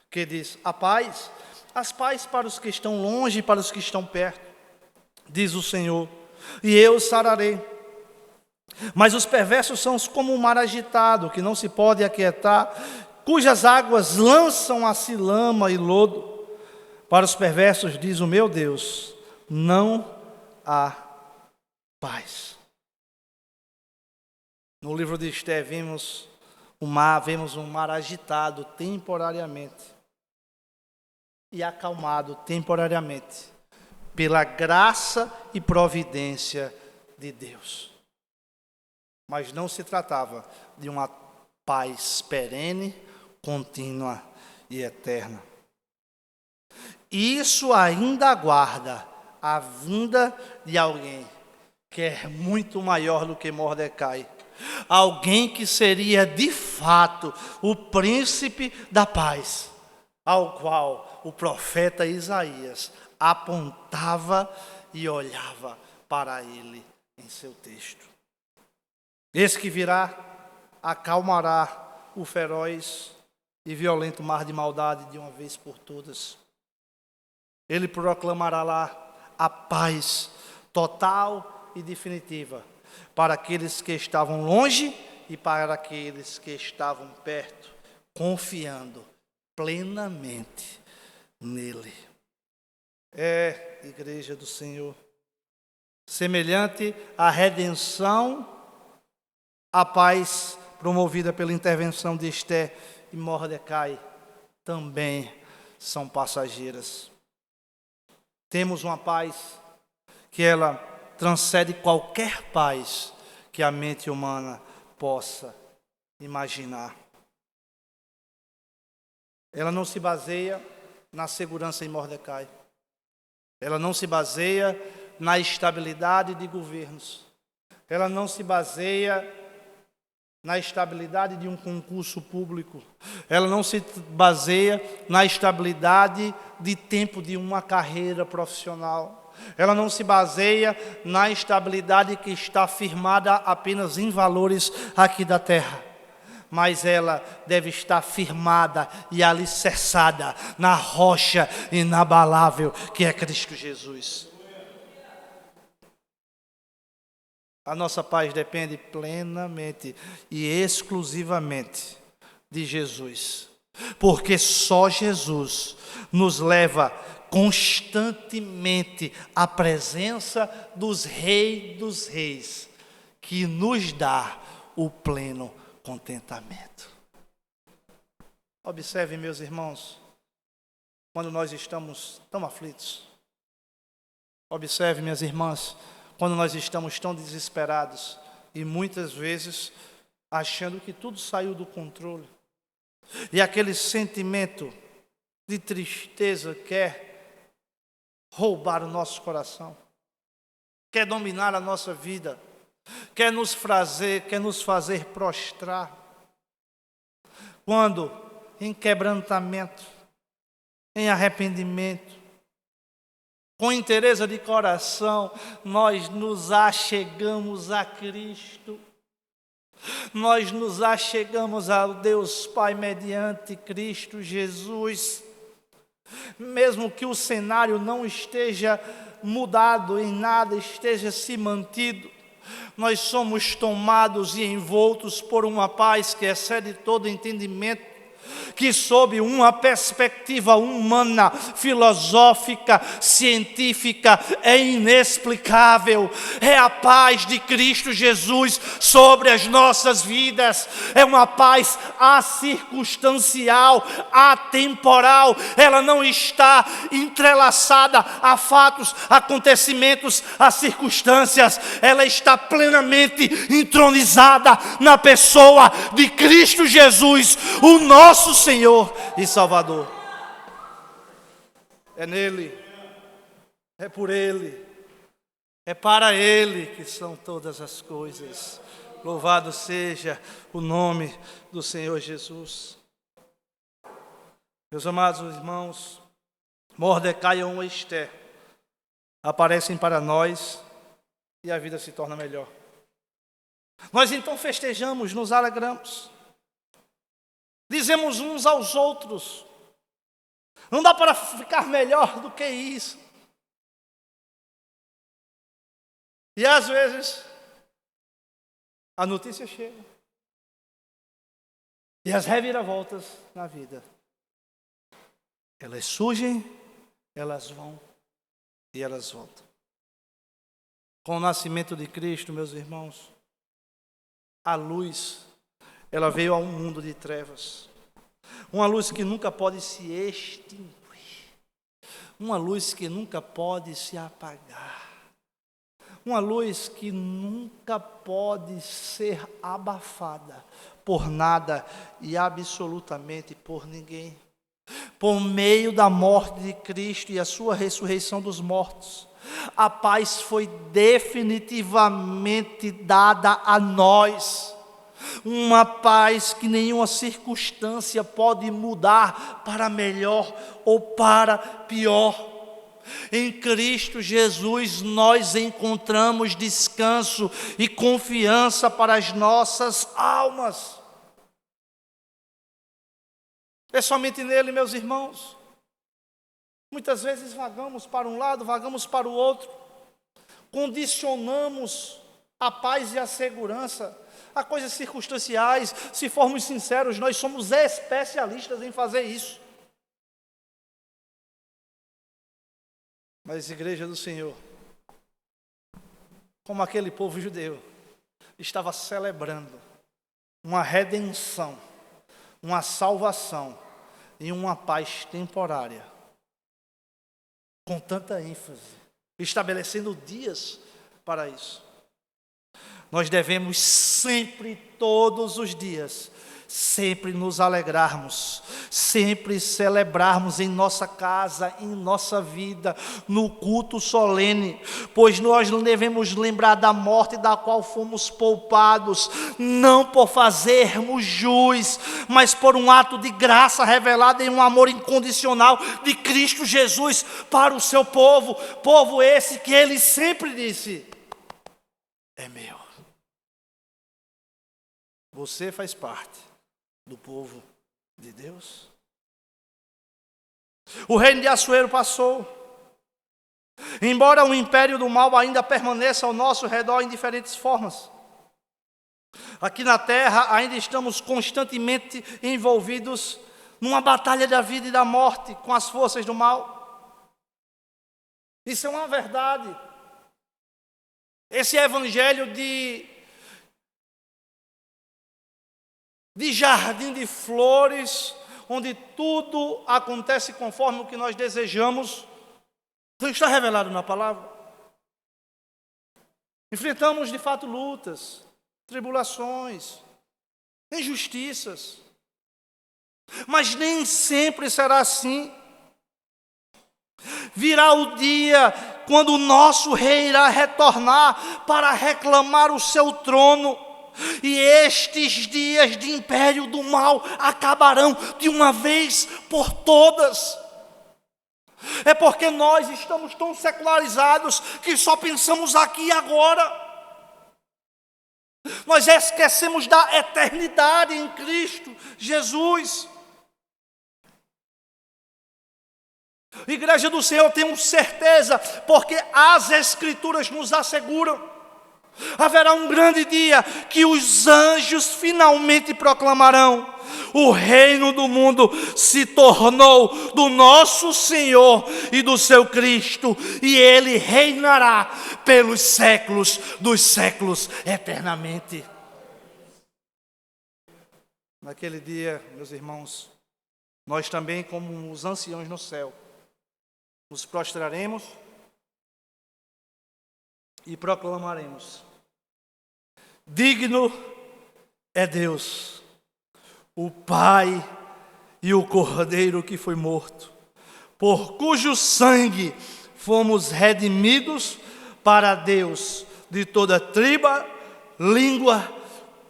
que diz: a paz, as paz para os que estão longe e para os que estão perto, diz o Senhor, e eu sararei. Mas os perversos são como um mar agitado, que não se pode aquietar, cujas águas lançam a si lama e lodo. Para os perversos, diz o meu Deus, não há paz. No livro de Esté vemos um mar agitado temporariamente e acalmado temporariamente pela graça e providência de Deus. Mas não se tratava de uma paz perene, contínua e eterna. Isso ainda aguarda a vinda de alguém que é muito maior do que Mordecai. Alguém que seria de fato o príncipe da paz, ao qual o profeta Isaías apontava e olhava para ele em seu texto. Esse que virá acalmará o feroz e violento mar de maldade de uma vez por todas. Ele proclamará lá a paz total e definitiva para aqueles que estavam longe e para aqueles que estavam perto, confiando plenamente nele. É, Igreja do Senhor, semelhante à redenção, a paz promovida pela intervenção de Esté e Mordecai também são passageiras. Temos uma paz que ela transcende qualquer paz que a mente humana possa imaginar. Ela não se baseia na segurança em Mordecai. Ela não se baseia na estabilidade de governos. Ela não se baseia na estabilidade de um concurso público. Ela não se baseia na estabilidade de tempo de uma carreira profissional. Ela não se baseia na estabilidade que está firmada apenas em valores aqui da terra. Mas ela deve estar firmada e alicerçada na rocha inabalável que é Cristo Jesus. A nossa paz depende plenamente e exclusivamente de Jesus, porque só Jesus nos leva constantemente à presença dos reis, que nos dá o pleno contentamento. Observe, meus irmãos, quando nós estamos tão aflitos. Observe, minhas irmãs, quando nós estamos tão desesperados e muitas vezes achando que tudo saiu do controle. E aquele sentimento de tristeza quer roubar o nosso coração, quer dominar a nossa vida, quer nos fazer prostrar. Quando em quebrantamento, em arrependimento, com inteireza de coração, nós nos achegamos a Cristo. Nós nos achegamos ao Deus Pai mediante Cristo Jesus. Mesmo que o cenário não esteja mudado, em nada esteja se mantido, nós somos tomados e envoltos por uma paz que excede todo entendimento, que sob uma perspectiva humana, filosófica, científica, é inexplicável. É a paz de Cristo Jesus sobre as nossas vidas. É uma paz acircunstancial, atemporal. Ela não está entrelaçada a fatos, acontecimentos, a circunstâncias. Ela está plenamente entronizada na pessoa de Cristo Jesus, o nosso Senhor e Salvador. É nele, é por ele, é para ele que são todas as coisas. Louvado seja o nome do Senhor Jesus. Meus amados irmãos, Mordecai e uma Esther aparecem para nós e a vida se torna melhor. Nós então festejamos, nos alegramos. Dizemos uns aos outros, não dá para ficar melhor do que isso. E às vezes, a notícia chega. E as reviravoltas na vida. Elas surgem, elas vão e elas voltam. Com o nascimento de Cristo, meus irmãos, a luz, ela veio a um mundo de trevas. Uma luz que nunca pode se extinguir. Uma luz que nunca pode se apagar. Uma luz que nunca pode ser abafada por nada e absolutamente por ninguém. Por meio da morte de Cristo e a sua ressurreição dos mortos, a paz foi definitivamente dada a nós. Uma paz que nenhuma circunstância pode mudar para melhor ou para pior. Em Cristo Jesus nós encontramos descanso e confiança para as nossas almas. É somente nele, meus irmãos. Muitas vezes vagamos para um lado, vagamos para o outro. Condicionamos a paz e a segurança a coisas circunstanciais. Se formos sinceros, nós somos especialistas em fazer isso. Mas a igreja do Senhor, como aquele povo judeu, estava celebrando uma redenção, uma salvação e uma paz temporária, com tanta ênfase, estabelecendo dias para isso. Nós devemos sempre, todos os dias, sempre nos alegrarmos, sempre celebrarmos em nossa casa, em nossa vida, no culto solene, pois nós não devemos lembrar da morte da qual fomos poupados, não por fazermos jus, mas por um ato de graça revelado em um amor incondicional de Cristo Jesus para o seu povo, povo esse que ele sempre disse, é meu. Você faz parte do povo de Deus. O reino de Assuero passou. Embora o império do mal ainda permaneça ao nosso redor em diferentes formas. Aqui na terra ainda estamos constantemente envolvidos numa batalha da vida e da morte com as forças do mal. Isso é uma verdade. Esse evangelho de jardim de flores, onde tudo acontece conforme o que nós desejamos, não está revelado na palavra. Enfrentamos de fato lutas, tribulações, injustiças, mas nem sempre será assim. Virá o dia quando o nosso rei irá retornar para reclamar o seu trono. E estes dias de império do mal acabarão de uma vez por todas. É porque nós estamos tão secularizados que só pensamos aqui e agora. Nós esquecemos da eternidade em Cristo Jesus. Igreja do Senhor, tenho certeza, porque as Escrituras nos asseguram. Haverá um grande dia que os anjos finalmente proclamarão: o reino do mundo se tornou do nosso Senhor e do seu Cristo, e Ele reinará pelos séculos dos séculos eternamente. Naquele dia, meus irmãos, nós também, como os anciãos no céu, nos prostraremos e proclamaremos: digno é Deus, o Pai e o Cordeiro que foi morto, por cujo sangue fomos redimidos para Deus de toda tribo, língua,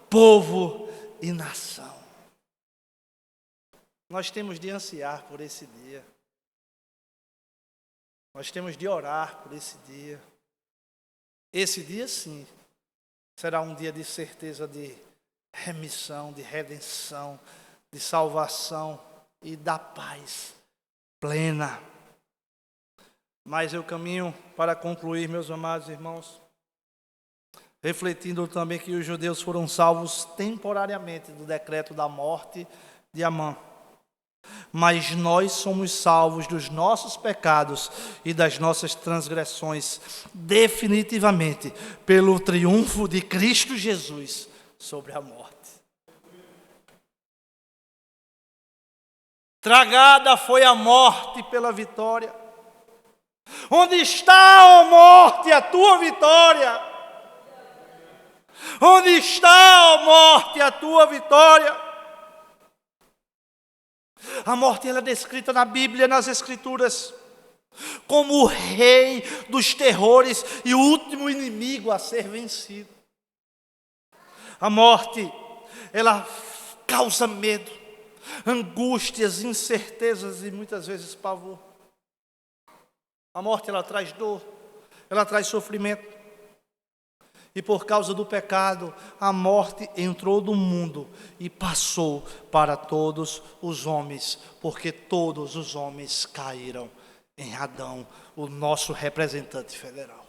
povo e nação. Nós temos de ansiar por esse dia. Nós temos de orar por esse dia. Esse dia, sim, será um dia de certeza de remissão, de redenção, de salvação e da paz plena. Mas eu caminho para concluir, meus amados irmãos, refletindo também que os judeus foram salvos temporariamente do decreto da morte de Amã. Mas nós somos salvos dos nossos pecados e das nossas transgressões definitivamente pelo triunfo de Cristo Jesus sobre a morte. Tragada foi a morte pela vitória. Onde está, ó morte, a tua vitória? Onde está, ó morte, a tua vitória? A morte, ela é descrita na Bíblia, nas Escrituras, como o rei dos terrores e o último inimigo a ser vencido. A morte, ela causa medo, angústias, incertezas e muitas vezes pavor. A morte, ela traz dor, ela traz sofrimento. E por causa do pecado, a morte entrou no mundo e passou para todos os homens, porque todos os homens caíram em Adão, o nosso representante federal.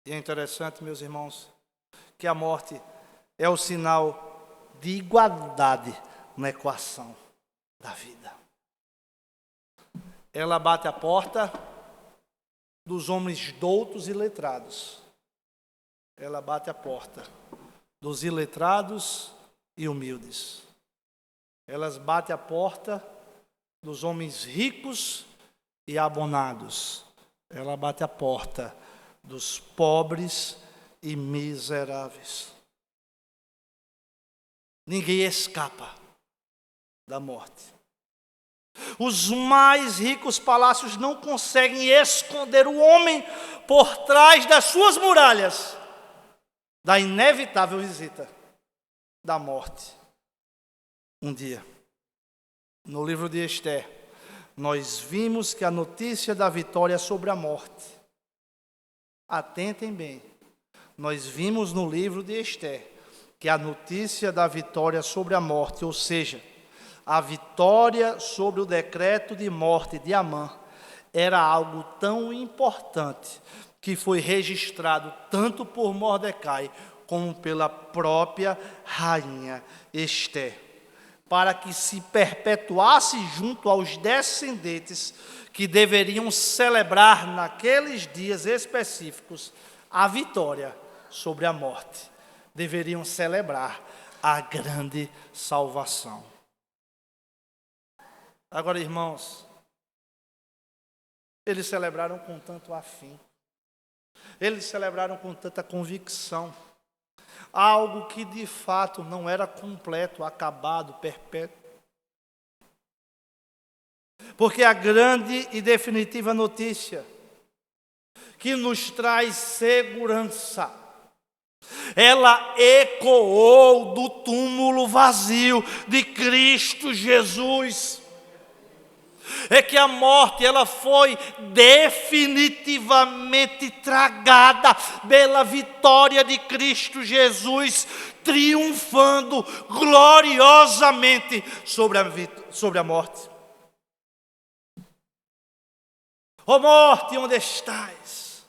E é interessante, meus irmãos, que a morte é o sinal de igualdade na equação da vida. Ela bate a porta dos homens doutos e letrados. Ela bate a porta dos iletrados e humildes. Elas bate a porta dos homens ricos e abonados. Ela bate a porta dos pobres e miseráveis. Ninguém escapa da morte. Os mais ricos palácios não conseguem esconder o homem por trás das suas muralhas da inevitável visita da morte. Um dia, no livro de Esther, nós vimos que a notícia da vitória sobre a morte, atentem bem, nós vimos no livro de Esther que a notícia da vitória sobre a morte, ou seja, a vitória sobre o decreto de morte de Amã, era algo tão importante que foi registrado tanto por Mordecai como pela própria rainha Esther, para que se perpetuasse junto aos descendentes que deveriam celebrar naqueles dias específicos a vitória sobre a morte. Deveriam celebrar a grande salvação. Agora, irmãos, eles celebraram com tanto afim, eles celebraram com tanta convicção, algo que de fato não era completo, acabado, perpétuo. Porque a grande e definitiva notícia que nos traz segurança, ela ecoou do túmulo vazio de Cristo Jesus. é que a morte ela foi definitivamente tragada pela vitória de Cristo Jesus, triunfando gloriosamente sobre a morte. Ó morte, onde estás?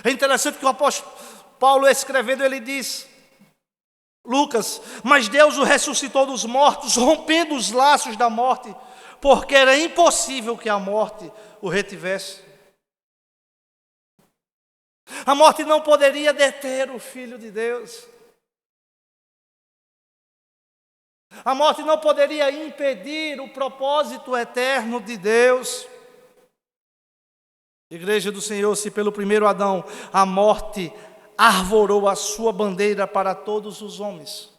É interessante que o apóstolo Paulo escrevendo, ele diz, Lucas, mas Deus o ressuscitou dos mortos, rompendo os laços da morte, porque era impossível que a morte o retivesse. A morte não poderia deter o Filho de Deus. A morte não poderia impedir o propósito eterno de Deus. Igreja do Senhor, se pelo primeiro Adão a morte arvorou a sua bandeira para todos os homens,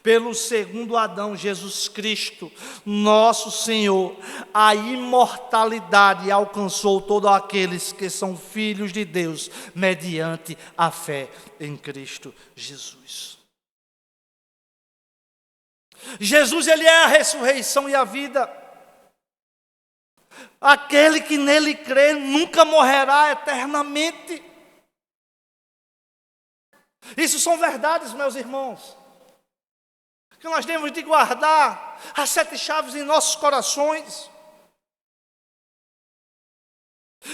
pelo segundo Adão, Jesus Cristo, nosso Senhor, a imortalidade alcançou todos aqueles que são filhos de Deus, mediante a fé em Cristo Jesus. Jesus, ele é a ressurreição e a vida. Aquele que nele crê nunca morrerá eternamente. Isso são verdades, meus irmãos, que nós devemos de guardar as 7 chaves em nossos corações.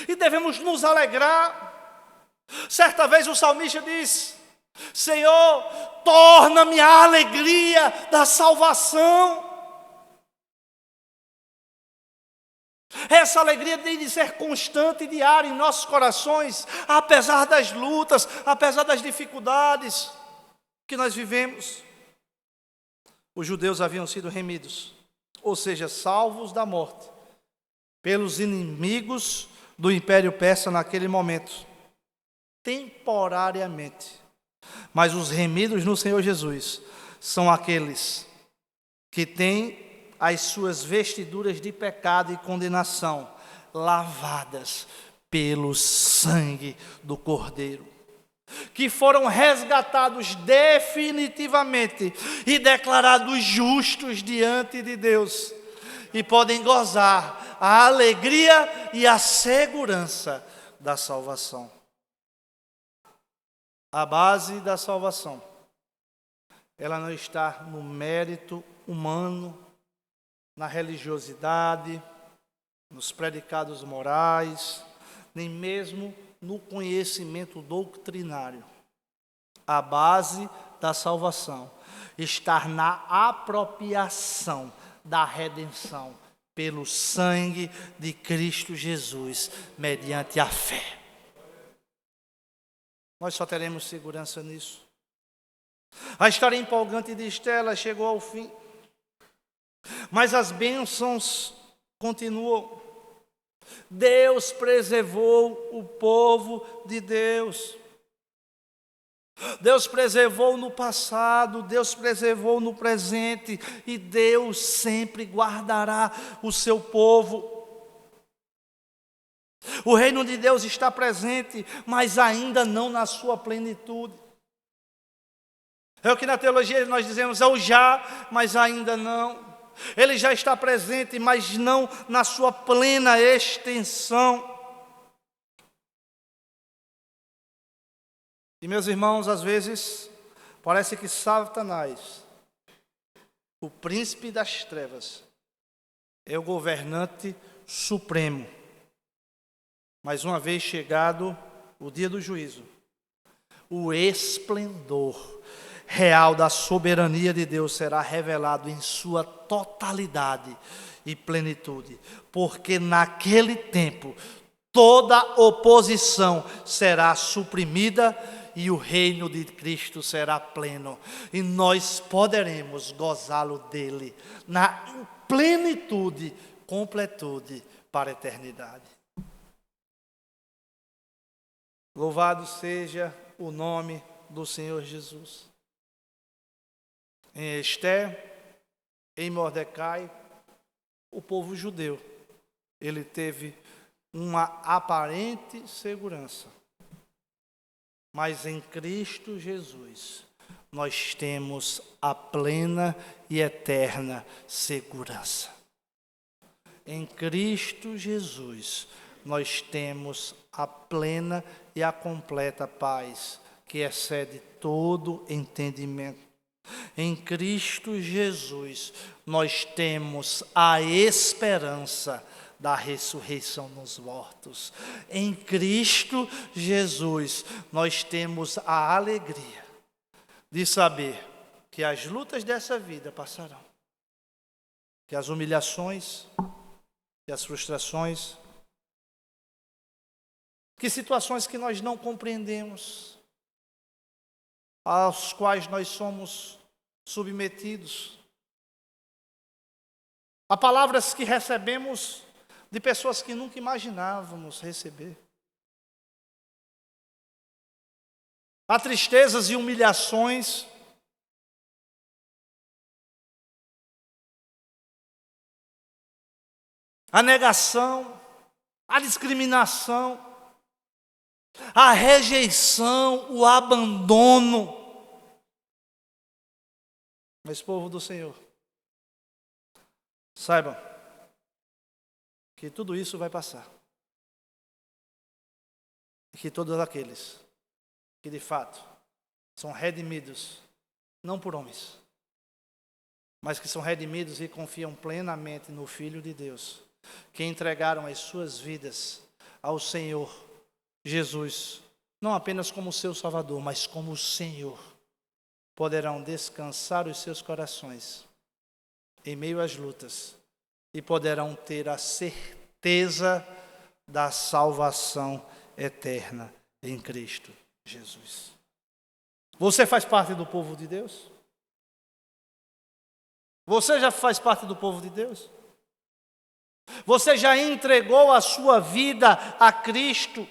E devemos nos alegrar. Certa vez o salmista disse: Senhor, torna-me a alegria da salvação. Essa alegria tem de ser constante e diária em nossos corações, apesar das lutas, apesar das dificuldades que nós vivemos. Os judeus haviam sido remidos, ou seja, salvos da morte, pelos inimigos do Império Persa naquele momento, temporariamente. Mas os remidos no Senhor Jesus são aqueles que têm as suas vestiduras de pecado e condenação lavadas pelo sangue do Cordeiro, que foram resgatados definitivamente e declarados justos diante de Deus, e podem gozar a alegria e a segurança da salvação. A base da salvação, ela não está no mérito humano, na religiosidade, nos predicados morais, nem mesmo no conhecimento doutrinário. A base da salvação está na apropriação da redenção pelo sangue de Cristo Jesus, mediante a fé. Nós só teremos segurança nisso. A história empolgante de Estela chegou ao fim, mas as bênçãos continuam. Deus preservou o povo de Deus. Deus preservou no passado, Deus preservou no presente, e Deus sempre guardará o seu povo. O reino de Deus está presente, mas ainda não na sua plenitude. É o que na teologia nós dizemos, é o já, mas ainda não. Ele já está presente, mas não na sua plena extensão. E meus irmãos, às vezes, parece que Satanás, o príncipe das trevas, é o governante supremo. Mas uma vez chegado o dia do juízo, o esplendor real da soberania de Deus será revelado em sua totalidade e plenitude, porque naquele tempo toda oposição será suprimida e o reino de Cristo será pleno, e nós poderemos gozá-lo dele na plenitude, completude para a eternidade. Louvado seja o nome do Senhor Jesus. Em Esther, em Mordecai, o povo judeu, ele teve uma aparente segurança. Mas em Cristo Jesus, nós temos a plena e eterna segurança. Em Cristo Jesus, nós temos a plena e a completa paz, que excede todo entendimento. Em Cristo Jesus, nós temos a esperança da ressurreição dos mortos. Em Cristo Jesus, nós temos a alegria de saber que as lutas dessa vida passarão, que as humilhações, que as frustrações, que situações que nós não compreendemos, aos quais nós somos submetidos, a palavras que recebemos de pessoas que nunca imaginávamos receber, a tristezas e humilhações, a negação, a discriminação, a rejeição, o abandono. Mas, povo do Senhor, saibam que tudo isso vai passar. E que todos aqueles que de fato são redimidos, não por homens, mas que são redimidos e confiam plenamente no Filho de Deus, que entregaram as suas vidas ao Senhor Jesus, não apenas como seu Salvador, mas como o Senhor, poderão descansar os seus corações em meio às lutas e poderão ter a certeza da salvação eterna em Cristo Jesus. Você faz parte do povo de Deus? Você já faz parte do povo de Deus? Você já entregou a sua vida a Cristo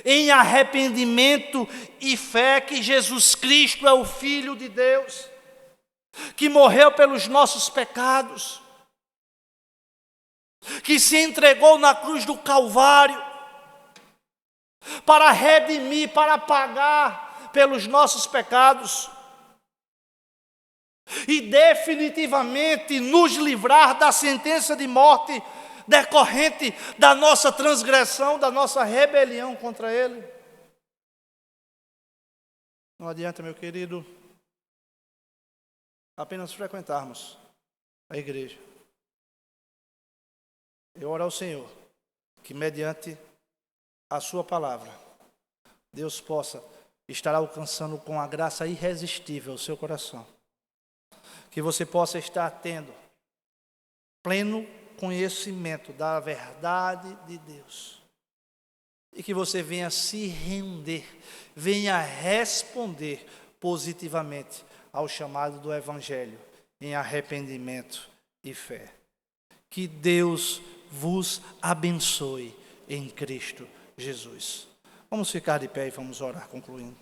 em arrependimento e fé que Jesus Cristo é o Filho de Deus, que morreu pelos nossos pecados, que se entregou na cruz do Calvário para redimir, para pagar pelos nossos pecados e definitivamente nos livrar da sentença de morte decorrente da nossa transgressão, da nossa rebelião contra Ele. Não adianta, meu querido, apenas frequentarmos a igreja. Eu oro ao Senhor que, mediante a sua palavra, Deus possa estar alcançando com a graça irresistível o seu coração. Que você possa estar tendo pleno conhecimento da verdade de Deus. E que você venha se render, venha responder positivamente ao chamado do Evangelho em arrependimento e fé. Que Deus vos abençoe em Cristo Jesus. Vamos ficar de pé e vamos orar, concluindo.